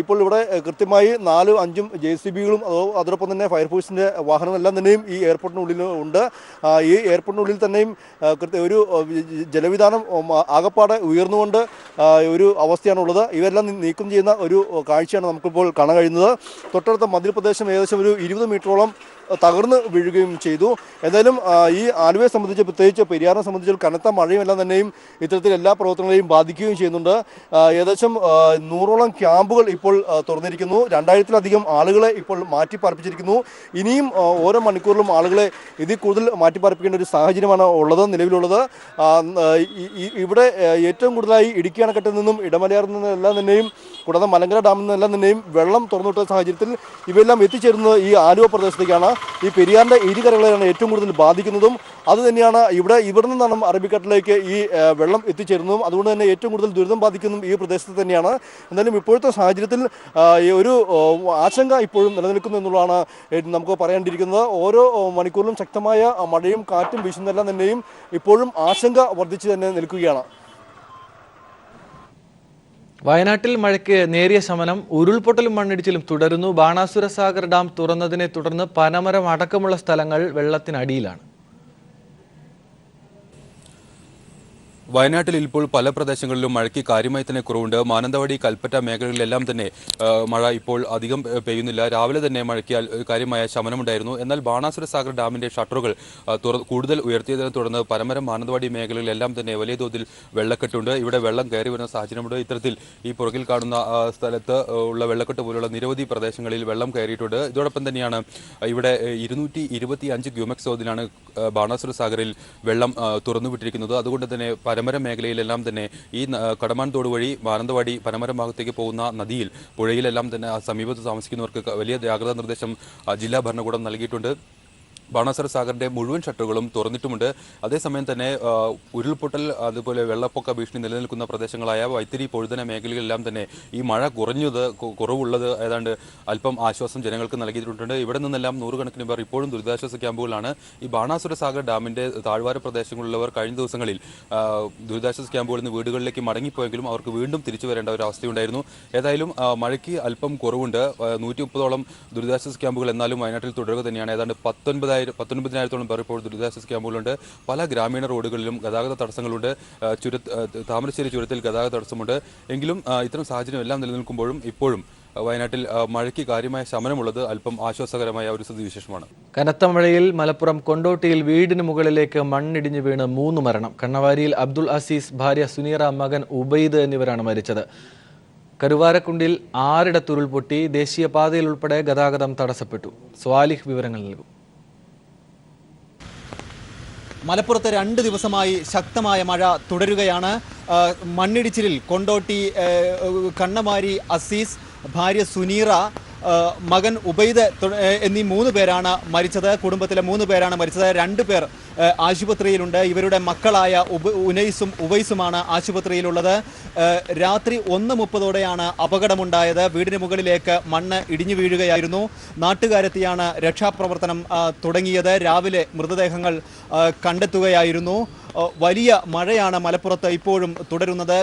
ഇപ്പോൾ ഇവിടെ കൃത്യമായി 4-5 JCBകളും അതോടൊപ്പം തന്നെ ഫയർഫോഴ്സിൻ്റെ വാഹനങ്ങളെല്ലാം തന്നെയും ഈ എയർപോർട്ടിനുള്ളിൽ ഉണ്ട്. ഈ എയർപോർട്ടിനുള്ളിൽ തന്നെയും ഒരു ജലവിധാനം ആകപ്പാടെ ഉയർന്നുകൊണ്ട് ഒരു അവസ്ഥയാണുള്ളത്. ഇവരെല്ലാം നീക്കം ചെയ്യുന്ന ഒരു കാഴ്ചയാണ് നമുക്കിപ്പോൾ കാണാൻ കഴിയുന്നത്. തൊട്ടടുത്ത മതിൽ പ്രദേശം ഏകദേശം ഒരു 20 മീറ്ററോളം തകർന്ന് വീഴുകയും ചെയ്തു. എന്തായാലും ഈ ആലുവയെ സംബന്ധിച്ച്, പ്രത്യേകിച്ച് പെരിയാറിനെ സംബന്ധിച്ച് കനത്ത മഴയും എല്ലാം തന്നെയും ഇത്തരത്തിൽ എല്ലാ പ്രവർത്തനങ്ങളെയും ബാധിക്കുകയും ചെയ്യുന്നുണ്ട്. ഏകദേശം 100ഓളം ക്യാമ്പുകൾ ഇപ്പോൾ തുറന്നിരിക്കുന്നു. 2000-ലധികം ആളുകളെ ഇപ്പോൾ മാറ്റിപ്പാർപ്പിച്ചിരിക്കുന്നു. ഇനിയും ഓരോ മണിക്കൂറിലും ആളുകളെ ഇതിൽ കൂടുതൽ മാറ്റിപ്പാർപ്പിക്കേണ്ട ഒരു സാഹചര്യമാണ് നിലവിലുള്ളത്. ഇവിടെ ഏറ്റവും കൂടുതലായി ഇടുക്കി അണക്കെട്ടിൽ നിന്നും ഇടമലയാറിൽ നിന്നും എല്ലാം തന്നെയും കൂടാതെ മലങ്കര ഡാമിൽ നിന്നെല്ലാം തന്നെയും വെള്ളം തുറന്നുവിട്ട സാഹചര്യത്തിൽ ഇവയെല്ലാം എത്തിച്ചേരുന്നത് ഈ ആലുവ പ്രദേശത്തേക്കാണ്. ഈ പെരിയാറിൻ്റെ ഇരുകരകളെയാണ് ഏറ്റവും കൂടുതൽ ബാധിക്കുന്നതും. അതുതന്നെയാണ് ഇവിടെ നിന്നാണ് അറബിക്കടലിലേക്ക് ഈ വെള്ളം എത്തിച്ചേരുന്നതും. അതുകൊണ്ട് തന്നെ ഏറ്റവും കൂടുതൽ ദുരിതം ബാധിക്കുന്നതും ഈ പ്രദേശത്ത് തന്നെയാണ്. എന്നാലും ഇപ്പോഴത്തെ സാഹചര്യത്തിൽ ഒരു ആശങ്ക ഇപ്പോഴും നിലനിൽക്കുന്നു എന്നുള്ളതാണ് നമുക്ക് പറയേണ്ടിയിരിക്കുന്നത്. ഓരോ മണിക്കൂറിലും ശക്തമായ മഴയും കാറ്റും വീശുന്നതെല്ലാം തന്നെയും ഇപ്പോഴും ആശങ്ക വർദ്ധിച്ചു തന്നെ നിൽക്കുകയാണ്. വയനാട്ടിൽ മഴയ്ക്ക് നേരിയ ശമനം. ഉരുൾപൊട്ടലും മണ്ണിടിച്ചിലും തുടരുന്നു. ബാണാസുര സാഗർ ഡാം തുറന്നതിനെ തുടർന്ന് പനമരം അടക്കമുള്ള സ്ഥലങ്ങൾ വെള്ളത്തിനടിയിലാണ്. വയനാട്ടിൽ ഇപ്പോൾ പല പ്രദേശങ്ങളിലും മഴയ്ക്ക് കാര്യമായി തന്നെ കുറവുണ്ട്. മാനന്തവാടി, കൽപ്പറ്റ മേഖലകളിലെല്ലാം തന്നെ മഴ ഇപ്പോൾ അധികം പെയ്യുന്നില്ല. രാവിലെ തന്നെ മഴയ്ക്ക് കാര്യമായ ശമനമുണ്ടായിരുന്നു. എന്നാൽ ബാണാസുര സാഗർ ഡാമിന്റെ ഷട്ടറുകൾ കൂടുതൽ ഉയർത്തിയതിനെ തുടർന്ന് പനമരം, മാനന്തവാടി മേഖലകളിലെല്ലാം തന്നെ വലിയ തോതിൽ വെള്ളക്കെട്ടുണ്ട്. ഇവിടെ വെള്ളം കയറി വരുന്ന സാഹചര്യമുണ്ട്. ഇത്തരത്തിൽ ഈ പുറകിൽ കാണുന്ന സ്ഥലത്ത് ഉള്ള വെള്ളക്കെട്ട് പോലുള്ള നിരവധി പ്രദേശങ്ങളിൽ വെള്ളം കയറിയിട്ടുണ്ട്. ഇതോടൊപ്പം തന്നെയാണ് ഇവിടെ 225 ക്യൂമെക്സ് തോതിലാണ് ബാണാസുര സാഗറിൽ വെള്ളം തുറന്നുവിട്ടിരിക്കുന്നത്. അതുകൊണ്ട് തന്നെ പനമരം മേഖലയിലെല്ലാം തന്നെ ഈ കടമാൻ തോട് വഴി മാനന്തവാടി പനമരം ഭാഗത്തേക്ക് പോകുന്ന നദിയിൽ, പുഴയിലെല്ലാം തന്നെ സമീപത്ത് താമസിക്കുന്നവർക്ക് വലിയ ജാഗ്രതാ നിർദ്ദേശം ജില്ലാ ഭരണകൂടം നൽകിയിട്ടുണ്ട്. ബാണാസുര സാഗറിന്റെ മുഴുവൻ ഷട്ടറുകളും തുറന്നിട്ടുമുണ്ട്. അതേസമയം തന്നെ ഉരുൾപൊട്ടൽ അതുപോലെ വെള്ളപ്പൊക്ക ഭീഷണി നിലനിൽക്കുന്ന പ്രദേശങ്ങളായ വൈത്തിരി, പൊഴുതന മേഖലകളിലെല്ലാം തന്നെ ഈ മഴ കുറവുള്ളത് ഏതാണ്ട് അല്പം ആശ്വാസം ജനങ്ങൾക്ക് നൽകിയിട്ടുണ്ട്. ഇവിടെ നിന്നെല്ലാം നൂറുകണക്കിന് പേർ ഇപ്പോഴും ദുരിതാശ്വാസ ക്യാമ്പുകളാണ്. ഈ ബാണാസുര സാഗർ ഡാമിന്റെ താഴ്വാര പ്രദേശങ്ങളിലുള്ളവർ കഴിഞ്ഞ ദിവസങ്ങളിൽ ദുരിതാശ്വാസ ക്യാമ്പുകളിൽ നിന്ന് വീടുകളിലേക്ക് മടങ്ങിപ്പോയെങ്കിലും അവർക്ക് വീണ്ടും തിരിച്ചു വരേണ്ട ഒരു അവസ്ഥയുണ്ടായിരുന്നു. ഏതായാലും മഴയ്ക്ക് അല്പം കുറവുണ്ട്. 130ഓളം ദുരിതാശ്വാസ ക്യാമ്പുകൾ എന്നാലും വയനാട്ടിൽ തുടരുക തന്നെയാണ്. ഏതാണ്ട് 19,000-ഓളം പേർ ഇപ്പോൾ ദുരിതാശ്വാസ ക്യാമ്പുകളുണ്ട്. പല ഗ്രാമീണ റോഡുകളിലും ഗതാഗത തടസ്സങ്ങളുണ്ട്. താമരശ്ശേരി ചുരത്തിൽ ഗതാഗത തടസ്സമുണ്ട്. എങ്കിലും ഇത്തരം സാഹചര്യം എല്ലാം നിലനിൽക്കുമ്പോഴും ഇപ്പോഴും വയനാട്ടിൽ മഴയ്ക്ക് കാര്യമായ ശമനമുള്ളത് അല്പം ആശ്വാസകരമായ ഒരു സ്ഥിതിവിശേഷമാണ്. കനത്ത മഴയിൽ മലപ്പുറം കൊണ്ടോട്ടിയിൽ വീടിന് മുകളിലേക്ക് മണ്ണിടിഞ്ഞു വീണ് 3 മരണം. കണ്ണവാരിയിൽ അബ്ദുൾ അസീസ്, ഭാര്യ സുനീറ, മകൻ ഉബൈദ് എന്നിവരാണ് മരിച്ചത്. കരുവാരക്കുണ്ടിൽ 6 ഉരുൾപൊട്ടി. ദേശീയപാതയിൽ ഉൾപ്പെടെ ഗതാഗതം തടസ്സപ്പെട്ടു. സ്വാലിഹ് വിവരങ്ങൾ നൽകും. മലപ്പുറത്ത് 2 ദിവസമായി ശക്തമായ മഴ തുടരുകയാണ്. മണ്ണിടിച്ചിലിൽ കൊണ്ടോട്ടി കണ്ണമാരി അസീസ്, ഭാര്യ സുനീറ, മകൻ ഉബൈദ് എന്നീ 3 പേരാണ് മരിച്ചത്. കുടുംബത്തിലെ 3 പേരാണ് മരിച്ചത്. 2 പേർ ആശുപത്രിയിലുണ്ട്. ഇവരുടെ മക്കളായ ഉനൈസും ഉവൈസുമാണ് ആശുപത്രിയിലുള്ളത്. രാത്രി 1:30ഓടെയാണ് അപകടമുണ്ടായത്. വീടിന് മുകളിലേക്ക് മണ്ണ് ഇടിഞ്ഞു വീഴുകയായിരുന്നു. നാട്ടുകാരെത്തിയാണ് രക്ഷാപ്രവർത്തനം തുടങ്ങിയത്. രാവിലെ മൃതദേഹങ്ങൾ കണ്ടെത്തുകയായിരുന്നു. വലിയ മഴയാണ് മലപ്പുറത്ത് ഇപ്പോഴും തുടരുന്നത്.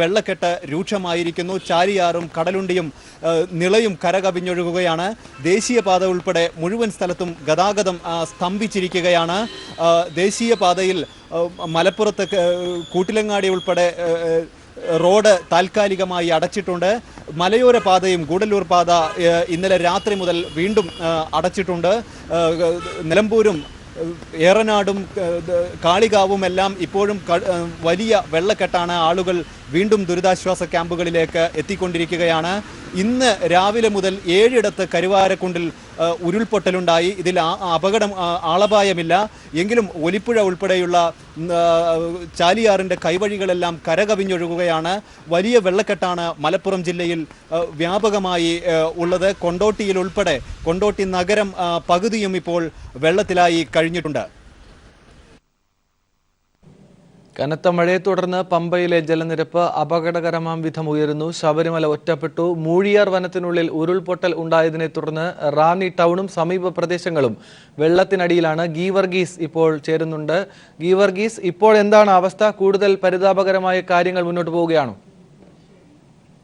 വെള്ളക്കെട്ട് രൂക്ഷമായിരിക്കുന്നു. ചാലിയാറും കടലുണ്ടിയും നിളയും കരകവിഞ്ഞൊഴുകുകയാണ്. ദേശീയപാത ഉൾപ്പെടെ മുഴുവൻ സ്ഥലത്തും ഗതാഗതം സ്തംഭിച്ചിരിക്കുകയാണ്. ദേശീയപാതയിൽ മലപ്പുറത്ത് കൂട്ടിലങ്ങാടി ഉൾപ്പെടെ റോഡ് താൽക്കാലികമായി അടച്ചിട്ടുണ്ട്. മലയോര പാതയും ഗൂഡല്ലൂർ പാത ഇന്നലെ രാത്രി മുതൽ വീണ്ടും അടച്ചിട്ടുണ്ട്. നിലമ്പൂരും ഏറനാടും കാളികാവും എല്ലാം ഇപ്പോഴും വലിയ വെള്ളക്കെട്ടാണ്. ആളുകൾ വീണ്ടും ദുരിതാശ്വാസ ക്യാമ്പുകളിലേക്ക് എത്തിക്കൊണ്ടിരിക്കുകയാണ്. ഇന്ന് രാവിലെ മുതൽ 7 കരുവാരക്കുണ്ടിൽ ഉരുൾപൊട്ടലുണ്ടായി. ഇതിൽ അപകടം ആളപായമില്ല. എങ്കിലും ഒലിപ്പുഴ ഉൾപ്പെടെയുള്ള ചാലിയാറിൻ്റെ കൈവഴികളെല്ലാം കരകവിഞ്ഞൊഴുകുകയാണ്. വലിയ വെള്ളക്കെട്ടാണ് മലപ്പുറം ജില്ലയിൽ വ്യാപകമായി ഉള്ളത്. കൊണ്ടോട്ടിയിൽ ഉൾപ്പെടെ കൊണ്ടോട്ടി നഗരം പകുതിയും ഇപ്പോൾ വെള്ളത്തിലായി കഴിഞ്ഞിട്ടുണ്ട്. കനത്ത മഴയെ തുടർന്ന് പമ്പയിലെ ജലനിരപ്പ് അപകടകരമാം വിധം ഉയരുന്നു. ശബരിമല ഒറ്റപ്പെട്ടു. മൂഴിയാർ വനത്തിനുള്ളിൽ ഉരുൾപൊട്ടൽ ഉണ്ടായതിനെ തുടർന്ന് റാന്നി ടൗണും സമീപ പ്രദേശങ്ങളും വെള്ളത്തിനടിയിലാണ്. ഗീവർഗീസ് ഇപ്പോൾ ചേരുന്നുണ്ട്. ഗീവർഗീസ്, ഇപ്പോൾ എന്താണ് അവസ്ഥ? കൂടുതൽ പരിതാപകരമായ കാര്യങ്ങൾ മുന്നോട്ട് പോവുകയാണോ?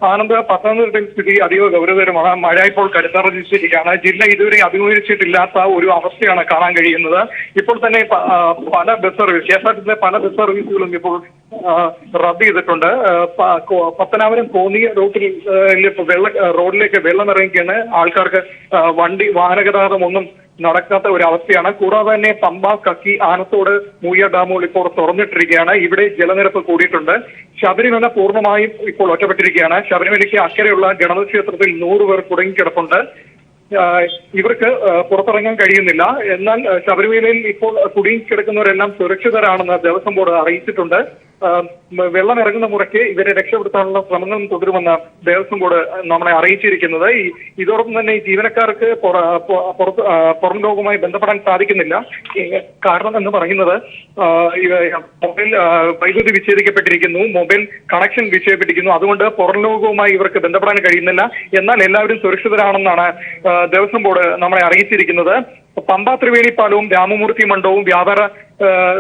ആനന്ദ്, പത്തനംതിട്ടയിൽ സ്ഥിതി അതീവ ഗൗരവതരമാണ്. മഴ ഇപ്പോൾ കടുത്തർജിച്ചിരിക്കുകയാണ്. ജില്ല ഇതുവരെ അഭിമുഖീകരിച്ചിട്ടില്ലാത്ത ഒരു അവസ്ഥയാണ് കാണാൻ കഴിയുന്നത്. ഇപ്പോൾ തന്നെ പല ബസ് സർവീസ് KSRTC പല ബസ് സർവീസുകളും ഇപ്പോൾ റദ്ദ് ചെയ്തിട്ടുണ്ട്. പത്തനാപുരം കോന്നി റൂട്ടിൽ റോഡിലേക്ക് വെള്ളം ഇറങ്ങിയാണ്. ആൾക്കാർക്ക് വാഹനഗതാഗതം ഒന്നും നടക്കാത്ത ഒരു അവസ്ഥയാണ്. കൂടാതെ തന്നെ പമ്പ, കക്കി, ആനത്തോട്, മൂയ്യ ഡാമുകൾ ഇപ്പോൾ തുറന്നിട്ടിരിക്കുകയാണ്. ഇവിടെ ജലനിരപ്പ് കൂടിയിട്ടുണ്ട്. ശബരിമല പൂർണ്ണമായും ഇപ്പോൾ ഒറ്റപ്പെട്ടിരിക്കുകയാണ്. ശബരിമലയ്ക്ക് അക്കരെയുള്ള ഗണപതി ക്ഷേത്രത്തിൽ 100 പേർ കുടുങ്ങിക്കിടപ്പുണ്ട്. ഇവർക്ക് പുറത്തിറങ്ങാൻ കഴിയുന്നില്ല. എന്നാൽ ശബരിമലയിൽ ഇപ്പോൾ കുടുങ്ങിക്കിടക്കുന്നവരെല്ലാം സുരക്ഷിതരാണെന്ന് ദേവസ്വം ബോർഡ് അറിയിച്ചിട്ടുണ്ട്. വെള്ളം ഇറങ്ങുന്ന മുറയ്ക്ക് ഇവരെ രക്ഷപ്പെടുത്താനുള്ള ശ്രമങ്ങളും തുടരുമെന്ന് ദേവസ്വം ബോർഡ് നമ്മളെ അറിയിച്ചിരിക്കുന്നത്. ഇതോടൊപ്പം തന്നെ ഈ ജീവനക്കാർക്ക് പുറം ലോകവുമായി ബന്ധപ്പെടാൻ സാധിക്കുന്നില്ല. കാരണം എന്ന് പറയുന്നത് മൊബൈൽ വൈദ്യുതി വിച്ഛേദിക്കപ്പെട്ടിരിക്കുന്നു, മൊബൈൽ കണക്ഷൻ വിച്ഛേദിക്കപ്പെട്ടിരിക്കുന്നു. അതുകൊണ്ട് പുറം ലോകവുമായി ഇവർക്ക് ബന്ധപ്പെടാൻ കഴിയുന്നില്ല. എന്നാൽ എല്ലാവരും സുരക്ഷിതരാണെന്നാണ് ദേവസ്വം ബോർഡ് നമ്മളെ അറിയിച്ചിരിക്കുന്നത്. പമ്പ ത്രിവേണി പാലവും രാമമൂർത്തി മണ്ഡപവും വ്യാപാര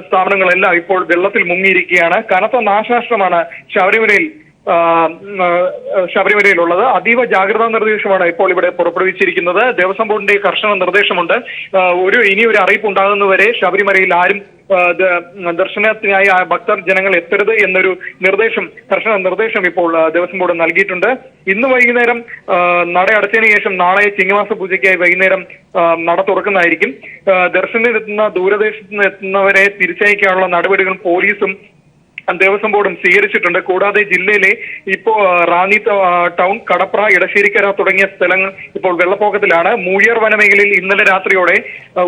സ്ഥാപനങ്ങളെല്ലാം ഇപ്പോൾ വെള്ളത്തിൽ മുങ്ങിയിരിക്കുകയാണ്. കനത്ത നാശനഷ്ടമാണ് ശബരിമലയിലുള്ളത്. അതീവ ജാഗ്രതാ നിർദ്ദേശമാണ് ഇപ്പോൾ ഇവിടെ പുറപ്പെടുവിച്ചിരിക്കുന്നത്. ദേവസ്വം ബോർഡിന്റെ കർശന നിർദ്ദേശമുണ്ട്. ഇനിയൊരു അറിയിപ്പ് ഉണ്ടാകുന്നവരെ ശബരിമലയിൽ ആരും ദർശനത്തിനായി ഭക്തർ ജനങ്ങൾ എത്തരുത് എന്നൊരു കർശന നിർദ്ദേശം ഇപ്പോൾ ദേവസ്വം ബോർഡ് നൽകിയിട്ടുണ്ട്. ഇന്ന് വൈകുന്നേരം നട അടച്ചതിന് ശേഷം നാളെ ചിങ്ങമാസ പൂജയ്ക്കായി വൈകുന്നേരം നട തുറക്കുന്നതായിരിക്കും. ദർശനത്തിനെത്തുന്ന ദൂരദേശത്ത് നിന്ന് എത്തുന്നവരെ തിരിച്ചയക്കാനുള്ള നടപടികൾ പോലീസും ദേവസ്വം ബോർഡും സ്വീകരിച്ചിട്ടുണ്ട്. കൂടാതെ ജില്ലയിലെ ഇപ്പോൾ റാന്നി ടൗൺ, കടപ്ര, ഇടശ്ശേരിക്കര തുടങ്ങിയ സ്ഥലങ്ങൾ ഇപ്പോൾ വെള്ളപ്പൊക്കത്തിലാണ്. മൂഴിയാർ വനമേഖലയിൽ ഇന്നലെ രാത്രിയോടെ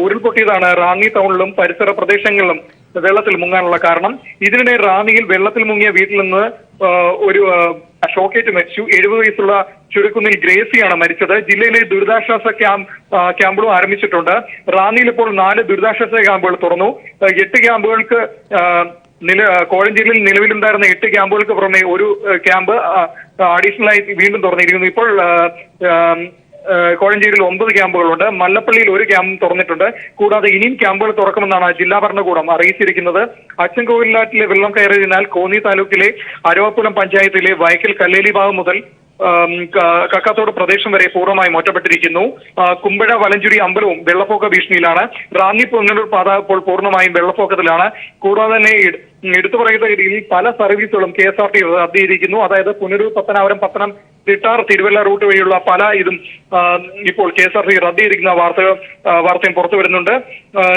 ഉരുൾപൊട്ടിയതാണ് റാന്നി ടൗണിലും പരിസര പ്രദേശങ്ങളിലും വെള്ളത്തിൽ മുങ്ങാനുള്ള കാരണം. ഇതിനിടെ റാന്നിയിൽ വെള്ളത്തിൽ മുങ്ങിയ വീട്ടിൽ നിന്ന് ഒരു ഷോക്കേറ്റ് മരിച്ചു. 70 വയസ്സുള്ള ചുരുക്കുന്നിൽ ഗ്രേസിയാണ് മരിച്ചത്. ജില്ലയിലെ ദുരിതാശ്വാസ ക്യാമ്പുകളും ആരംഭിച്ചിട്ടുണ്ട്. റാന്നിയിൽ ഇപ്പോൾ 4 ദുരിതാശ്വാസ ക്യാമ്പുകൾ തുറന്നു. 8 ക്യാമ്പുകൾക്ക് കോഴഞ്ചേരിയിൽ നിലവിലുണ്ടായിരുന്ന 8 ക്യാമ്പുകൾക്ക് പുറമെ ഒരു ക്യാമ്പ് അഡീഷണൽ ആയി വീണ്ടും തുറന്നിരിക്കുന്നു. ഇപ്പോൾ കോഴഞ്ചേരിയിൽ 9 ക്യാമ്പുകളുണ്ട്. മല്ലപ്പള്ളിയിൽ 1 ക്യാമ്പ് തുറന്നിട്ടുണ്ട്. കൂടാതെ ഇനിയും ക്യാമ്പുകൾ തുറക്കുമെന്നാണ് ജില്ലാ ഭരണകൂടം അറിയിച്ചിരിക്കുന്നത്. അച്ചൻകോവിലാറ്റിലെ വെള്ളം കയറിയതിനാൽ കോന്നി താലൂക്കിലെ അരവപ്പുലം പഞ്ചായത്തിലെ വയക്കൽ കല്ലേലി ഭാഗം മുതൽ കക്കാത്തോട് പ്രദേശം വരെ പൂർണ്ണമായും ഒറ്റപ്പെട്ടിരിക്കുന്നു. കുമ്പഴ, വലഞ്ചുരി അമ്പലവും വെള്ളപ്പൊക്ക ഭീഷണിയിലാണ്. റാന്നി പുനലൂർ പാത ഇപ്പോൾ പൂർണ്ണമായും വെള്ളപ്പൊക്കത്തിലാണ്. കൂടാതെ തന്നെ എടുത്തു പറയുന്ന രീതിയിൽ പല സർവീസുകളും KSRTC റദ്ദ് ചെയ്തിരിക്കുന്നു. അതായത് പുനലൂർ, പത്തനാപുരം, പത്തനംതിട്ട, തിരുവല്ല റൂട്ട് വഴിയുള്ള പല ഇതും ഇപ്പോൾ KSRTC റദ്ദ് ചെയ്തിരിക്കുന്ന വാർത്തയും പുറത്തു വരുന്നുണ്ട്.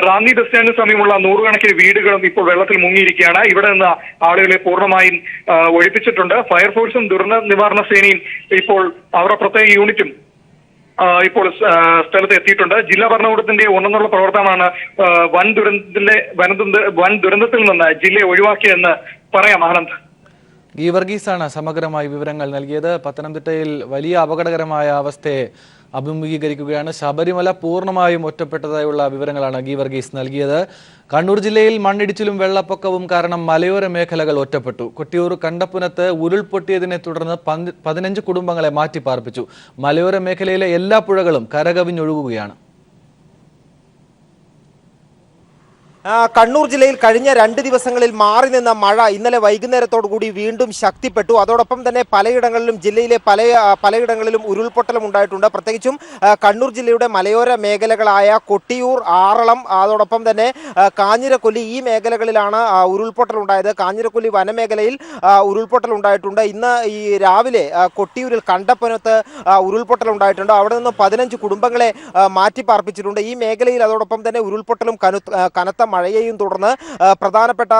റാന്നി ബസ് സ്റ്റാൻഡിന് സമീപമുള്ള 100 കണക്കിന് വീടുകളും ഇപ്പോൾ വെള്ളത്തിൽ മുങ്ങിയിരിക്കുകയാണ്. ഇവിടെ നിന്ന് ആളുകളെ പൂർണ്ണമായും ഒഴിപ്പിച്ചിട്ടുണ്ട്. ഫയർഫോഴ്സും ദുരന്ത നിവാരണ സേനയും ഇപ്പോൾ അവരുടെ പ്രത്യേക യൂണിറ്റും ഇപ്പോൾ സ്ഥലത്ത് എത്തിയിട്ടുണ്ട്. ജില്ലാ ഭരണകൂടത്തിന്റെ ഉണർന്നുള്ള പ്രവർത്തനമാണ് വൻ ദുരന്തത്തിൽ നിന്ന് ജില്ലയെ ഒഴിവാക്കിയതെന്ന് പറയാം. ആനന്ദ്. ഗീവർഗീസാണ് സമഗ്രമായി വിവരങ്ങൾ നൽകിയത്. പത്തനംതിട്ടയിൽ വലിയ അപകടകരമായ അവസ്ഥയെ അഭിമുഖീകരിക്കുകയാണ്. ശബരിമല പൂർണ്ണമായും ഒറ്റപ്പെട്ടതായുള്ള വിവരങ്ങളാണ് ഗീവർഗീസ് നൽകിയത്. കണ്ണൂർ ജില്ലയിൽ മണ്ണിടിച്ചിലും വെള്ളപ്പൊക്കവും കാരണം മലയോര മേഖലകൾ ഒറ്റപ്പെട്ടു. കൊട്ടിയൂർ കണ്ടപ്പുനത്ത് ഉരുൾപൊട്ടിയതിനെ തുടർന്ന് 15 കുടുംബങ്ങളെ മാറ്റിപ്പാർപ്പിച്ചു. മലയോര മേഖലയിലെ എല്ലാ പുഴകളും കരകവിഞ്ഞൊഴുകുകയാണ്. കണ്ണൂർ ജില്ലയിൽ കഴിഞ്ഞ 2 ദിവസങ്ങളിൽ മാറി നിന്ന മഴ ഇന്നലെ വൈകുന്നേരത്തോടുകൂടി വീണ്ടും ശക്തിപ്പെട്ടു. അതോടൊപ്പം തന്നെ പലയിടങ്ങളിലും ജില്ലയിലെ പലയിടങ്ങളിലും ഉരുൾപൊട്ടലും ഉണ്ടായിട്ടുണ്ട്. പ്രത്യേകിച്ചും കണ്ണൂർ ജില്ലയുടെ മലയോര മേഖലകളായ കൊട്ടിയൂർ, ആറളം, അതോടൊപ്പം തന്നെ കാഞ്ഞിരക്കൊല്ലി ഈ മേഖലകളിലാണ് ഉരുൾപൊട്ടൽ ഉണ്ടായത്. കാഞ്ഞിരക്കൊല്ലി വനമേഖലയിൽ ഉരുൾപൊട്ടൽ ഉണ്ടായിട്ടുണ്ട്. ഇന്ന് ഈ രാവിലെ കൊട്ടിയൂരിൽ കണ്ടപ്പുനത്ത് ഉരുൾപൊട്ടൽ ഉണ്ടായിട്ടുണ്ട്. അവിടെ നിന്ന് 15 കുടുംബങ്ങളെ മാറ്റിപ്പാർപ്പിച്ചിട്ടുണ്ട്. ഈ മേഖലയിൽ അതോടൊപ്പം തന്നെ ഉരുൾപൊട്ടലും കനത്ത മഴയെയും തുടർന്ന് പ്രധാനപ്പെട്ട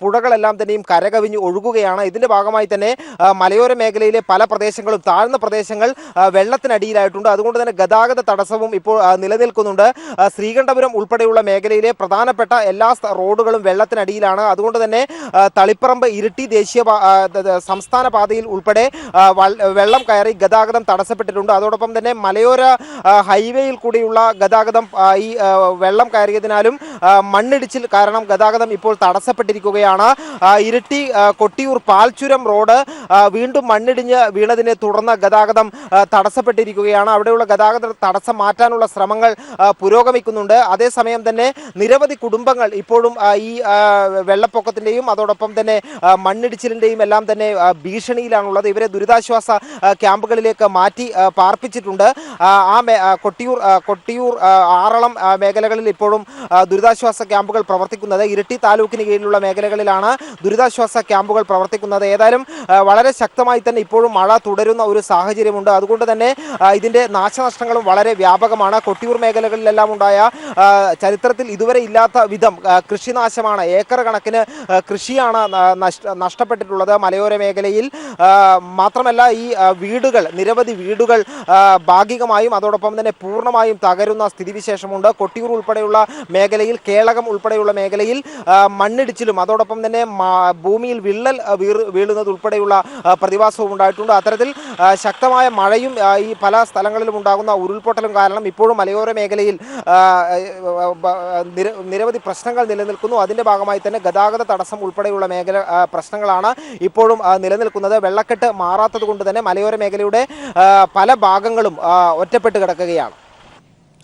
പുഴകളെല്ലാം തന്നെയും കരകവിഞ്ഞ് ഒഴുകുകയാണ്. ഇതിന്റെ ഭാഗമായി തന്നെ മലയോര മേഖലയിലെ പല പ്രദേശങ്ങളും താഴ്ന്ന പ്രദേശങ്ങൾ വെള്ളത്തിനടിയിലായിട്ടുണ്ട്. അതുകൊണ്ട് തന്നെ ഗതാഗത തടസ്സവും ഇപ്പോൾ നിലനിൽക്കുന്നുണ്ട്. ശ്രീകണ്ഠപുരം ഉൾപ്പെടെയുള്ള മേഖലയിലെ പ്രധാനപ്പെട്ട എല്ലാ റോഡുകളും വെള്ളത്തിനടിയിലാണ്. അതുകൊണ്ട് തന്നെ തളിപ്പറമ്പ് ഇരിട്ടി ദേശീയ സംസ്ഥാന പാതയിൽ ഉൾപ്പെടെ വെള്ളം കയറി ഗതാഗതം തടസ്സപ്പെട്ടിട്ടുണ്ട്. അതോടൊപ്പം തന്നെ മലയോര ഹൈവേയിൽ കൂടിയുള്ള ഗതാഗതം ഈ വെള്ളം കയറിയതിനാലും മണ്ണിടിച്ചിൽ കാരണം ഗതാഗതം ഇപ്പോൾ തടസ്സപ്പെട്ടിരിക്കുകയാണ്. ഇരിട്ടി കൊട്ടിയൂർ പാൽച്ചുരം റോഡ് വീണ്ടും മണ്ണിടിഞ്ഞ് വീണതിനെ തുടർന്ന് ഗതാഗതം തടസ്സപ്പെട്ടിരിക്കുകയാണ്. അവിടെയുള്ള ഗതാഗത തടസ്സം മാറ്റാനുള്ള ശ്രമങ്ങൾ പുരോഗമിക്കുന്നുണ്ട്. അതേസമയം തന്നെ നിരവധി കുടുംബങ്ങൾ ഇപ്പോഴും ഈ വെള്ളപ്പൊക്കത്തിന്റെയും അതോടൊപ്പം തന്നെ മണ്ണിടിച്ചിലിന്റെയും എല്ലാം തന്നെ ഭീഷണിയിലാണുള്ളത്. ഇവരെ ദുരിതാശ്വാസ ക്യാമ്പുകളിലേക്ക് മാറ്റി പാർപ്പിച്ചിട്ടുണ്ട്. കൊട്ടിയൂർ ആറളം മേഖലകളിൽ ഇപ്പോഴും ദുരിതാശ്വാസ ക്യാമ്പുകൾ പ്രവർത്തിക്കുന്നത്. ഇരിട്ടി താലൂക്കിന് കീഴിലുള്ള മേഖലകളിലാണ് ദുരിതാശ്വാസ ക്യാമ്പുകൾ പ്രവർത്തിക്കുന്നത്. ഏതായാലും വളരെ ശക്തമായി തന്നെ ഇപ്പോഴും മഴ തുടരുന്ന ഒരു സാഹചര്യമുണ്ട്. അതുകൊണ്ട് തന്നെ ഇതിന്റെ നാശനഷ്ടങ്ങളും വളരെ വ്യാപകമാണ്. കൊട്ടിയൂർ മേഖലകളിലെല്ലാം ഉണ്ടായ ചരിത്രത്തിൽ ഇതുവരെ ഇല്ലാത്ത വിധം കൃഷിനാശമാണ്. ഏക്കർ കണക്കിന് കൃഷിയാണ് നഷ്ടപ്പെട്ടിട്ടുള്ളത് മലയോര മേഖലയിൽ. മാത്രമല്ല ഈ നിരവധി വീടുകൾ ഭാഗികമായും അതോടൊപ്പം തന്നെ പൂർണ്ണമായും തകരുന്ന സ്ഥിതിവിശേഷമുണ്ട്. കൊട്ടിയൂർ ഉൾപ്പെടെയുള്ള മേഖലയിൽ, കേളകം ഉൾപ്പെടെയുള്ള മേഖലയിൽ മണ്ണിടിച്ചിലും അതോടൊപ്പം തന്നെ ഭൂമിയിൽ വിള്ളൽ വീഴുന്നത് ഉൾപ്പെടെയുള്ള പ്രതിഭാസവും ഉണ്ടായിട്ടുണ്ട്. അത്തരത്തിൽ ശക്തമായ മഴയും ഈ പല സ്ഥലങ്ങളിലും ഉണ്ടാകുന്ന ഉരുൾപൊട്ടലും കാരണം ഇപ്പോഴും മലയോര മേഖലയിൽ നിരവധി പ്രശ്നങ്ങൾ നിലനിൽക്കുന്നു. അതിന്റെ ഭാഗമായി തന്നെ ഗതാഗത തടസ്സം ഉൾപ്പെടെയുള്ള പ്രശ്നങ്ങളാണ് ഇപ്പോഴും നിലനിൽക്കുന്നത്. വെള്ളക്കെട്ട് മാറാത്തത് കൊണ്ട് തന്നെ മലയോര മേഖലയുടെ പല ഭാഗങ്ങളും ഒറ്റപ്പെട്ട് കിടക്കുകയാണ്.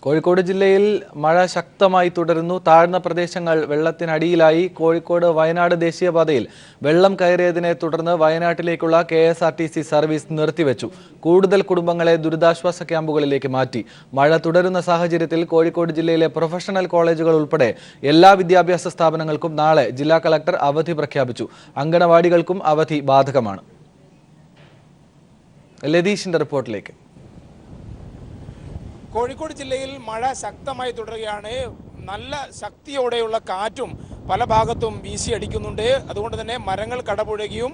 കോഴിക്കോട് ജില്ലയിൽ മഴ ശക്തമായി തുടരുന്നു. താഴ്ന്ന പ്രദേശങ്ങൾ വെള്ളത്തിനടിയിലായി. കോഴിക്കോട് വയനാട് ദേശീയപാതയിൽ വെള്ളം കയറിയതിനെ തുടർന്ന് വയനാട്ടിലേക്കുള്ള KSRTC സർവീസ് നിർത്തിവെച്ചു. കൂടുതൽ കുടുംബങ്ങളെ ദുരിതാശ്വാസ ക്യാമ്പുകളിലേക്ക് മാറ്റി. മഴ തുടരുന്ന സാഹചര്യത്തിൽ കോഴിക്കോട് ജില്ലയിലെ പ്രൊഫഷണൽ കോളേജുകൾ ഉൾപ്പെടെ എല്ലാ വിദ്യാഭ്യാസ സ്ഥാപനങ്ങൾക്കും നാളെ ജില്ലാ കളക്ടർ അവധി പ്രഖ്യാപിച്ചു. അങ്കണവാടികൾക്കും അവധി ബാധകമാണ്. ലതീഷിന്റെ റിപ്പോർട്ടിലേക്ക്. കോഴിക്കോട് ജില്ലയിൽ മഴ ശക്തമായി തുടരുകയാണ്. നല്ല ശക്തിയോടെയുള്ള കാറ്റും പല ഭാഗത്തും വീശിയടിക്കുന്നുണ്ട്. അതുകൊണ്ട് തന്നെ മരങ്ങൾ കടപുഴകിയും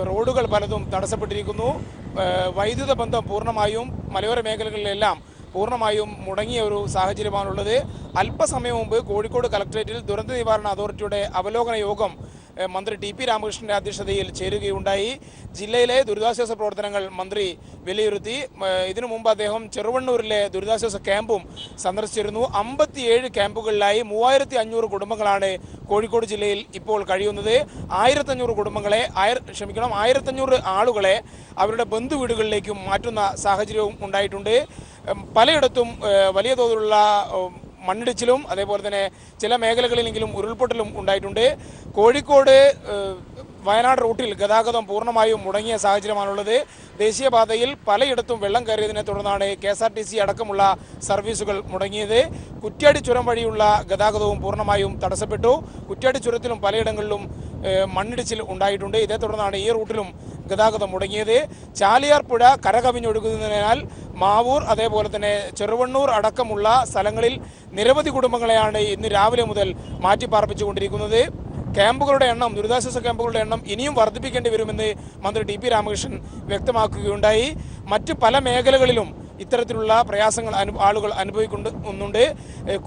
റോഡുകൾ പലതും തടസ്സപ്പെട്ടിരിക്കുന്നു. വൈദ്യുത ബന്ധം പൂർണ്ണമായും മലയോര മേഖലകളിലെല്ലാം പൂർണ്ണമായും മുടങ്ങിയ ഒരു സാഹചര്യമാണുള്ളത്. അല്പസമയം മുമ്പ് കോഴിക്കോട് കളക്ടറേറ്റിൽ ദുരന്ത നിവാരണ അതോറിറ്റിയുടെ അവലോകന യോഗം മന്ത്രി TP രാമകൃഷ്ണന്റെ അധ്യക്ഷതയിൽ ചേരുകയുണ്ടായി. ജില്ലയിലെ ദുരിതാശ്വാസ പ്രവർത്തനങ്ങൾ മന്ത്രി വിലയിരുത്തി. ഇതിനു മുമ്പ് അദ്ദേഹം ചെറുവണ്ണൂരിലെ ദുരിതാശ്വാസ ക്യാമ്പും സന്ദർശിച്ചിരുന്നു. 57 ക്യാമ്പുകളിലായി 3500 കുടുംബങ്ങളാണ് കോഴിക്കോട് ജില്ലയിൽ ഇപ്പോൾ കഴിയുന്നത്. 1500 ആളുകളെ അവരുടെ ബന്ധുവീടുകളിലേക്കും മാറ്റുന്ന സാഹചര്യവും ഉണ്ടായിട്ടുണ്ട്. പലയിടത്തും വലിയ തോതിലുള്ള മണ്ണിടിച്ചിലും അതേപോലെ തന്നെ ചില മേഖലകളിലെങ്കിലും ഉരുൾപൊട്ടലും ഉണ്ടായിട്ടുണ്ട്. കോഴിക്കോട് വയനാട് റൂട്ടിൽ ഗതാഗതം പൂർണ്ണമായും മുടങ്ങിയ സാഹചര്യമാണുള്ളത്. ദേശീയപാതയിൽ പലയിടത്തും വെള്ളം കയറിയതിനെ തുടർന്നാണ് KSRTC അടക്കമുള്ള സർവീസുകൾ മുടങ്ങിയത്. കുറ്റ്യാടി ചുരം വഴിയുള്ള ഗതാഗതവും പൂർണ്ണമായും തടസ്സപ്പെട്ടു. കുറ്റ്യാടി ചുരത്തിലും പലയിടങ്ങളിലും മണ്ണിടിച്ചിൽ ഉണ്ടായിട്ടുണ്ട്. ഇതേ തുടർന്നാണ് ഈ റൂട്ടിലും ഗതാഗതം മുടങ്ങിയത്. ചാലിയാർ പുഴ കരകവിഞ്ഞൊഴുകുന്നതിനാൽ മാവൂർ അതേപോലെ തന്നെ ചെറുവണ്ണൂർ അടക്കമുള്ള സ്ഥലങ്ങളിൽ നിരവധി കുടുംബങ്ങളെയാണ് ഇന്ന് രാവിലെ മുതൽ മാറ്റിപ്പാർപ്പിച്ചുകൊണ്ടിരിക്കുന്നത്. ക്യാമ്പുകളുടെ എണ്ണം, ദുരിതാശ്വാസ ക്യാമ്പുകളുടെ എണ്ണം ഇനിയും വർദ്ധിപ്പിക്കേണ്ടി വരുമെന്ന് മന്ത്രി TP രാമകൃഷ്ണൻ വ്യക്തമാക്കുകയുണ്ടായി. മറ്റ് പല മേഖലകളിലും ഇത്തരത്തിലുള്ള പ്രയാസങ്ങൾ ആളുകൾ അനുഭവിക്കുന്നുണ്ട്.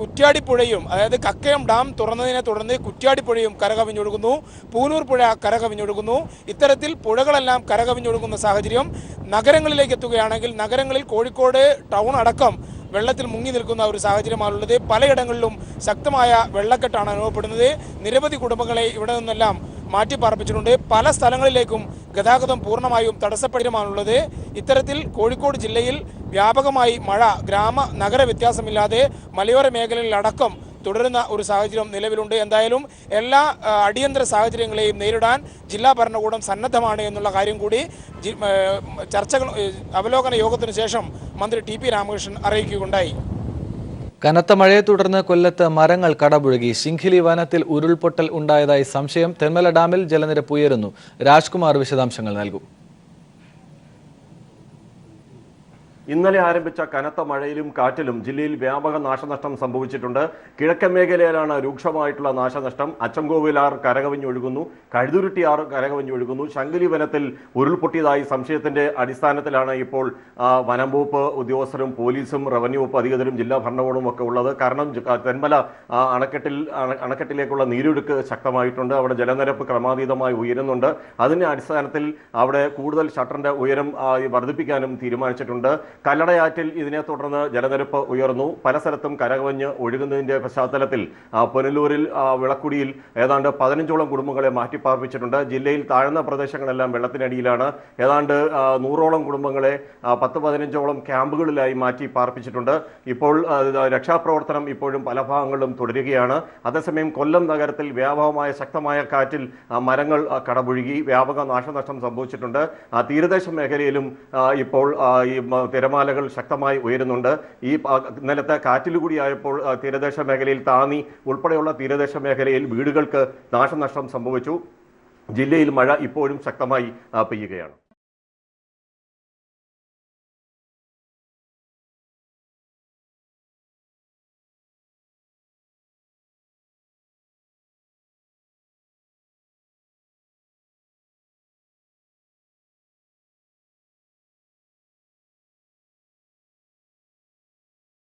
കുറ്റ്യാടിപ്പുഴയും അതായത് കക്കയം ഡാം തുറന്നതിനെ തുടർന്ന് കുറ്റ്യാടിപ്പുഴയും കരകവിഞ്ഞൊഴുകുന്നു, പൂനൂർ പുഴ കരകവിഞ്ഞൊഴുകുന്നു. ഇത്തരത്തിൽ പുഴകളെല്ലാം കരകവിഞ്ഞൊഴുകുന്ന സാഹചര്യം. നഗരങ്ങളിലേക്ക് എത്തുകയാണെങ്കിൽ നഗരങ്ങളിൽ കോഴിക്കോട് ടൗൺ അടക്കം വെള്ളത്തിൽ മുങ്ങി നിൽക്കുന്ന ഒരു സാഹചര്യമാണുള്ളത്. പലയിടങ്ങളിലും ശക്തമായ വെള്ളക്കെട്ടാണ് അനുഭവപ്പെടുന്നത്. നിരവധി കുടുംബങ്ങളെ ഇവിടെ നിന്നെല്ലാം മാറ്റിപ്പാർപ്പിച്ചിട്ടുണ്ട്. പല സ്ഥലങ്ങളിലേക്കും ഗതാഗതം പൂർണ്ണമായും തടസ്സപ്പെടുമാണുള്ളത്. ഇത്തരത്തിൽ കോഴിക്കോട് ജില്ലയിൽ വ്യാപകമായി മഴ നഗര വ്യത്യാസമില്ലാതെ മലയോര മേഖലകളിലടക്കം തുടരുന്ന ഒരു സാഹചര്യം നിലവിലുണ്ട്. എന്തായാലും എല്ലാ അടിയന്തര നേരിടാൻ ജില്ലാ ഭരണകൂടം സന്നദ്ധമാണ് എന്നുള്ള കാര്യം കൂടി അവലോകന യോഗത്തിനു ശേഷം മന്ത്രി ടി.പി. രാമകൃഷ്ണൻ അറിയിക്കുകയുണ്ടായി. കനത്ത മഴയെ തുടർന്ന് കൊല്ലത്ത് മരങ്ങൾ കടപുഴകി. ശിങ്കിലി വനത്തിൽ ഉരുൾപൊട്ടൽ ഉണ്ടായതായി സംശയം. തെന്മല ഡാമിൽ ജലനിരപ്പ് ഉയരുന്നു. രാജ്കുമാർ വിശദാംശങ്ങൾ നൽകും. ഇന്നലെ ആരംഭിച്ച കനത്ത മഴയിലും കാറ്റിലും ജില്ലയിൽ വ്യാപക നാശനഷ്ടം സംഭവിച്ചിട്ടുണ്ട്. കിഴക്കൻ മേഖലയിലാണ് രൂക്ഷമായിട്ടുള്ള നാശനഷ്ടം. അച്ചൻകോവിലാർ കരകവിഞ്ഞൊഴുകുന്നു, കഴുതുരുട്ടിയാർ കരകവിഞ്ഞൊഴുകുന്നു. ശങ്കിലി വനത്തിൽ ഉരുൾപൊട്ടിയതായി സംശയത്തിന്റെ അടിസ്ഥാനത്തിലാണ് ഇപ്പോൾ വനം വകുപ്പ് ഉദ്യോഗസ്ഥരും പോലീസും റവന്യൂ വകുപ്പ് അധികൃതരും ജില്ലാ ഭരണകൂടവും ഒക്കെ ഉള്ളത്. കാരണം തെന്മല അണക്കെട്ടിലേക്കുള്ള നീരൊഴുക്ക് ശക്തമായിട്ടുണ്ട്. അവിടെ ജലനിരപ്പ് ക്രമാതീതമായി ഉയരുന്നുണ്ട്. അതിന്റെ അടിസ്ഥാനത്തിൽ അവിടെ കൂടുതൽ ഷട്ടറിന്റെ ഉയരം വർദ്ധിപ്പിക്കാനും തീരുമാനിച്ചിട്ടുണ്ട്. കല്ലടയാറ്റിൽ ഇതിനെ തുടർന്ന് ജലനിരപ്പ് ഉയർന്നു. പല സ്ഥലത്തും കരകവിഞ്ഞ് ഒഴുകുന്നതിന്റെ പശ്ചാത്തലത്തിൽ പുനലൂരിൽ വിളക്കുടിയിൽ ഏതാണ്ട് 15ഓളം കുടുംബങ്ങളെ മാറ്റിപ്പാർപ്പിച്ചിട്ടുണ്ട്. ജില്ലയിൽ താഴ്ന്ന പ്രദേശങ്ങളെല്ലാം വെള്ളത്തിനടിയിലാണ്. ഏതാണ്ട് 100ഓളം കുടുംബങ്ങളെ 10-15ഓളം ക്യാമ്പുകളിലായി മാറ്റി പാർപ്പിച്ചിട്ടുണ്ട്. ഇപ്പോൾ രക്ഷാപ്രവർത്തനം ഇപ്പോഴും പല ഭാഗങ്ങളിലും തുടരുകയാണ്. അതേസമയം കൊല്ലം നഗരത്തിൽ വ്യാപകമായ ശക്തമായ കാറ്റിൽ മരങ്ങൾ കടപുഴകി വ്യാപക നാശനഷ്ടം സംഭവിച്ചിട്ടുണ്ട്. തീരദേശ മേഖലയിലും ഇപ്പോൾ ഈ തിരമാലകൾ ശക്തമായി ഉയരുന്നുണ്ട്. ഈ ഇന്നലത്തെ കാറ്റിലുകൂടിയായപ്പോൾ തീരദേശ മേഖലയിൽ താന്നി ഉൾപ്പെടെയുള്ള തീരദേശ മേഖലയിൽ വീടുകൾക്ക് നാശനഷ്ടം സംഭവിച്ചു. ജില്ലയിൽ മഴ ഇപ്പോഴും ശക്തമായി പെയ്യുകയാണ്.